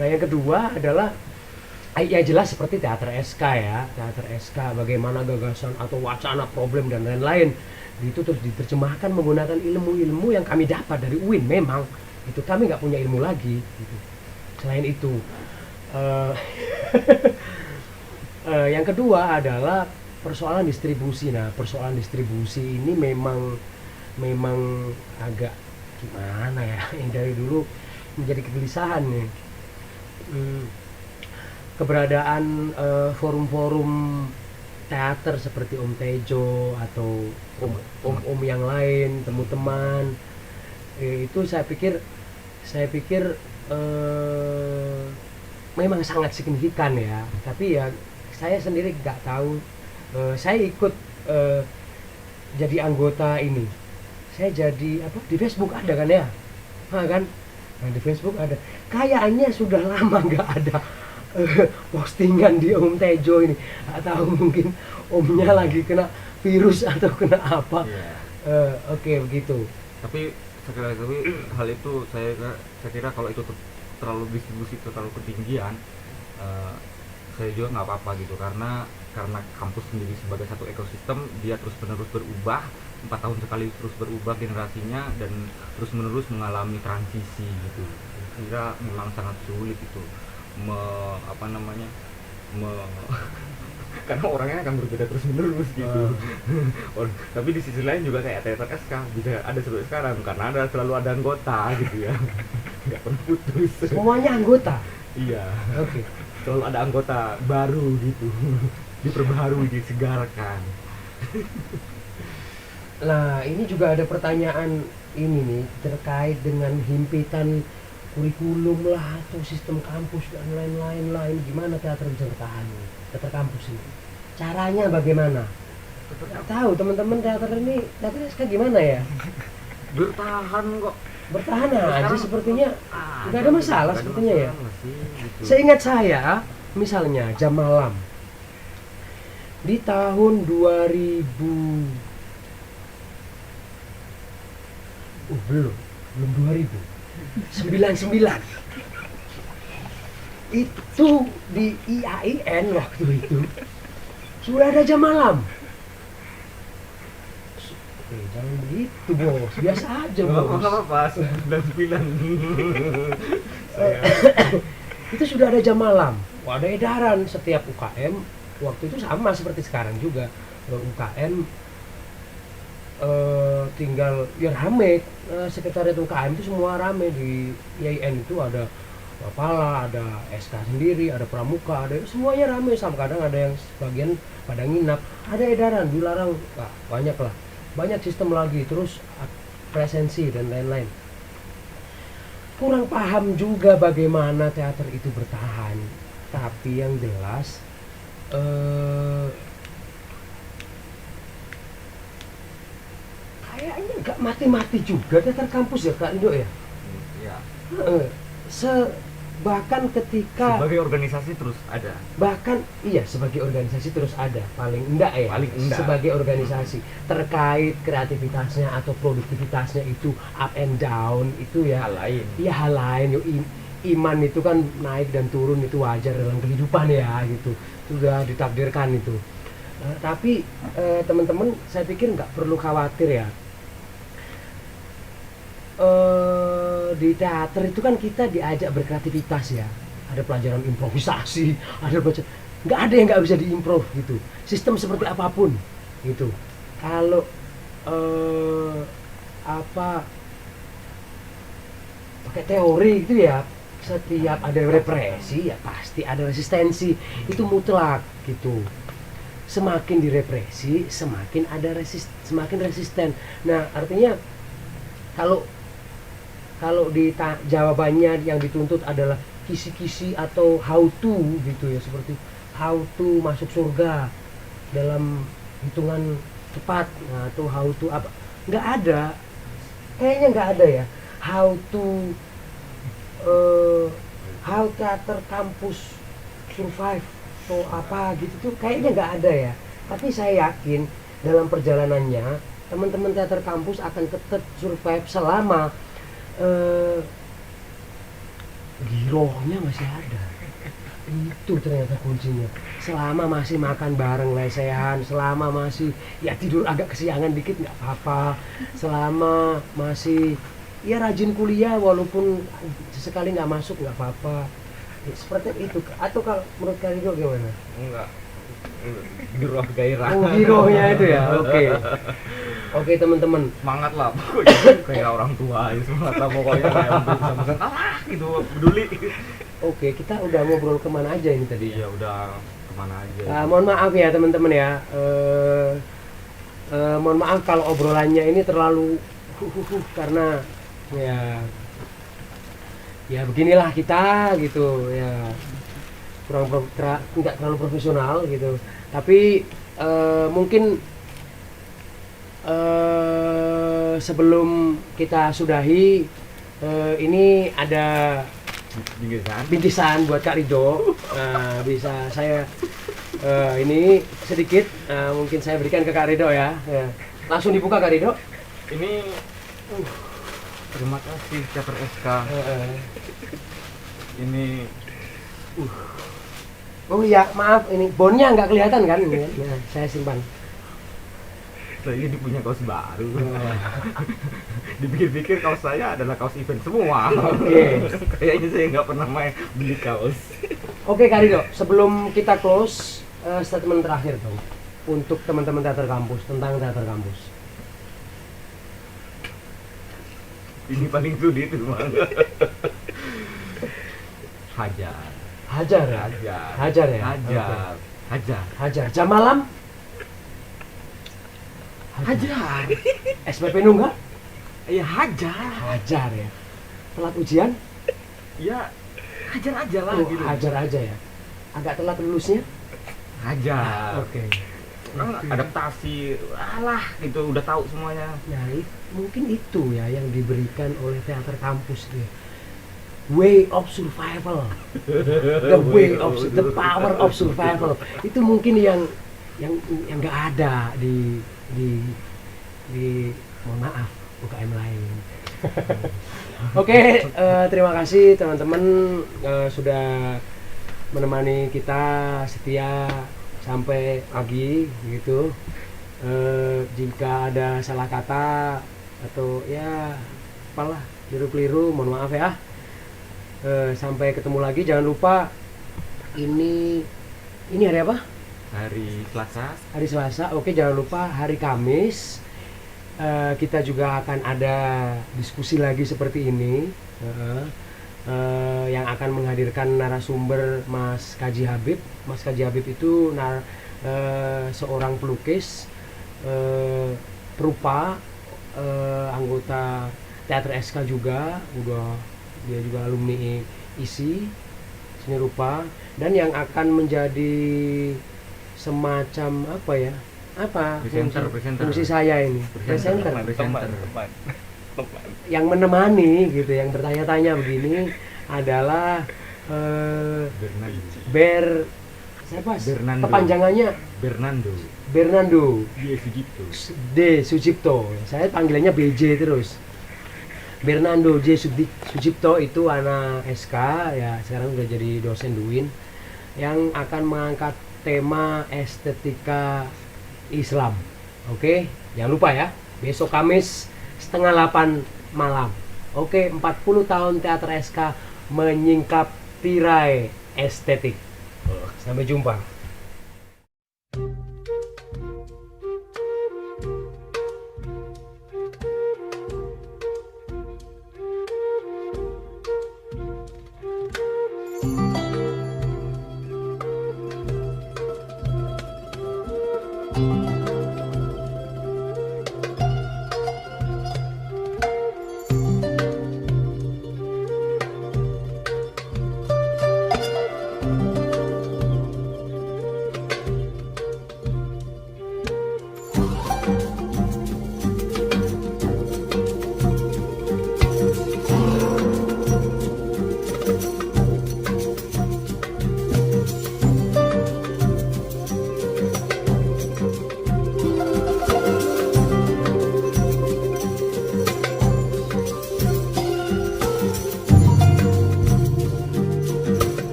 Nah yang kedua adalah ya jelas seperti teater SK ya, teater SK bagaimana gagasan atau wacana problem dan lain-lain itu terus diterjemahkan menggunakan ilmu-ilmu yang kami dapat dari UIN. Memang itu kami nggak punya ilmu lagi gitu. Selain itu yang kedua adalah persoalan distribusi. Nah persoalan distribusi ini memang agak gimana ya, yang dari dulu menjadi kegelisahan nih. Keberadaan forum-forum teater seperti Om Tejo atau om yang lain, teman-teman, itu saya pikir memang sangat signifikan ya. Tapi ya saya sendiri nggak tahu. Saya ikut jadi anggota ini. Saya jadi apa di Facebook ada kan ya, kan? Nah, di Facebook ada. Kayaknya sudah lama nggak ada postingan di Om Tejo ini. Atau mungkin omnya lagi kena virus atau kena apa. Oke, begitu.
Tapi hal itu saya kira kalau itu terlalu distribusi terlalu ketinggian, saya juga nggak apa-apa gitu, karena kampus sendiri sebagai satu ekosistem, dia terus menerus berubah, 4 tahun sekali terus berubah generasinya dan terus menerus mengalami transisi gitu. Saya kira memang sangat sulit itu karena orangnya akan berbeda terus menerus gitu. Tapi di sisi lain juga kayak teater SK bisa ada sampai sekarang karena selalu ada anggota gitu ya, nggak pernah putus.
Semuanya anggota.
Iya.
Oke.
Selalu ada anggota baru gitu, diperbaharui, disegarkan.
Nah ini juga ada pertanyaan ini nih terkait dengan himpitan kurikulum lah atau sistem kampus dan lain-lain. Gimana teater bisa bertahan nih, teater kampus ini? Caranya bagaimana? Nggak tahu teman-teman teater SK gimana ya?
Bertahan kok.
Bertahan aja sepertinya, nggak ada masalah sepertinya ya.
Gitu.
Seingat saya, misalnya jam malam di tahun 2000, belum 2000, 99 itu di IAIN waktu itu sudah ada jam malam. Jangan begitu bos, biasa aja bos.
Nggak apa-apa, 99.
Itu sudah ada jam malam. Ada edaran setiap UKM waktu itu sama seperti sekarang juga. UKM tinggal ya rame, sekretariat UKM itu semua rame. Di IAIN itu ada Mapala, ada SK sendiri, ada Pramuka, ada semuanya rame. Sama kadang ada yang sebagian pada nginap. Ada edaran dilarang, banyak sistem lagi, terus presensi dan lain-lain. Kurang paham juga bagaimana teater itu bertahan. Tapi yang jelas kayaknya nggak mati-mati juga teater kampus ya Kak Rido ya.
Ya.
bahkan ketika
sebagai organisasi terus ada.
bahkan iya sebagai organisasi terus ada, paling enggak ya,
Paling enggak.
sebagai organisasi terkait kreativitasnya atau produktivitasnya itu up and down itu ya
Hal lain.
iya hal lain. Iman itu kan naik dan turun, itu wajar dalam kehidupan ya gitu, sudah ditakdirkan itu. Tapi teman-teman saya pikir nggak perlu khawatir ya. Di teater itu kan kita diajak berkreativitas ya, ada pelajaran improvisasi, ada baca, nggak ada yang nggak bisa diimprov gitu, sistem seperti apapun gitu. Kalau apa pakai teori gitu ya, setiap ada represi ya pasti ada resistensi, itu mutlak gitu. Semakin direpresi semakin ada semakin resisten. Nah artinya kalau jawabannya yang dituntut adalah kisi-kisi atau how to gitu ya, seperti how to masuk surga dalam hitungan cepat, nah, atau how to apa, nggak ada, kayaknya nggak ada ya how to how teater kampus survive atau apa gitu tuh, kayaknya nggak ada ya. Tapi saya yakin dalam perjalanannya teman-teman teater kampus akan tetap survive selama girohnya masih ada. Itu ternyata kuncinya. Selama masih makan bareng lesehan, selama masih ya tidur agak kesiangan dikit nggak apa-apa, selama masih ya rajin kuliah walaupun sesekali nggak masuk nggak apa-apa ya, seperti itu. Atau kalau menurut kalian gimana?
Enggak. Giroh gairah.
Oh girohnya itu ya, oke. Oke teman-teman,
Semangat lah pokoknya kayak orang tua ya, semangat lah pokoknya kayak sama kalah gitu, peduli.
oke kita udah ngobrol kemana aja ini tadi ya?
Iya udah kemana aja.
Mohon maaf ya teman-teman ya, mohon maaf kalau obrolannya ini terlalu karena ya beginilah kita gitu ya, nggak terlalu profesional gitu. Tapi mungkin sebelum kita sudahi, ini ada bingkisan buat Kak Ridho. Bisa saya ini sedikit mungkin saya berikan ke Kak Ridho ya. Langsung dibuka Kak Ridho.
Ini terima kasih Teater SK. Ini
Oh iya maaf, ini bonnya nggak kelihatan kan ini. Nah, saya simpan.
saya ini punya kaos baru. Dipikir-pikir kaos saya adalah kaos event semua.
Oke.
Kayaknya saya nggak pernah beli kaos.
Oke Kak Ridho, sebelum kita close, statement terakhir dong untuk teman-teman teater kampus, tentang teater kampus.
Ini paling sulit memang. Hajar.
Hajar ya?
Hajar.
Hajar ya?
Hajar.
Oke.
Hajar.
Hajar. Jam malam?
Hajar.
SPP nunggak?
Iya hajar.
Hajar ya. Telat ujian?
Ya hajar aja lah
Oh,
gitu.
hajar aja ya. Agak telat lulusnya?
Hajar.
Oke.
Kan adaptasi, alah gitu udah tahu semuanya.
Nah, mungkin itu ya yang diberikan oleh teater kampus itu ya. Way of survival. The power of survival. Itu mungkin yang nggak ada di mohon maaf UKM lain. Oke, terima kasih teman-teman sudah menemani kita setia sampai pagi gitu. Jika ada salah kata atau ya apalah keliru-keliru mohon maaf ya. Sampai ketemu lagi, jangan lupa ini hari apa?
Hari Selasa.
Hari Selasa. Oke, jangan lupa hari Kamis kita juga akan ada diskusi lagi seperti ini, yang akan menghadirkan narasumber Mas Kaji Habib. Mas Kaji Habib itu seorang pelukis perupa, anggota teater SK juga, dia juga alumni ISI seni rupa, dan yang akan menjadi semacam fungsi saya ini presenter yang menemani gitu, yang bertanya-tanya begini adalah
Bernardo.
Siapa?
Bernardo.
Kepanjangannya Bernardo
Dia Sujipto.
D. Sujipto. Saya panggilannya BJ terus. Bernardo J. Sujipto itu anak SK ya, sekarang udah jadi dosen DUIN yang akan mengangkat tema estetika Islam. Oke, jangan lupa ya, besok Kamis 7:30 malam. Oke, 40 tahun teater SK menyingkap tirai estetik. Sampai jumpa.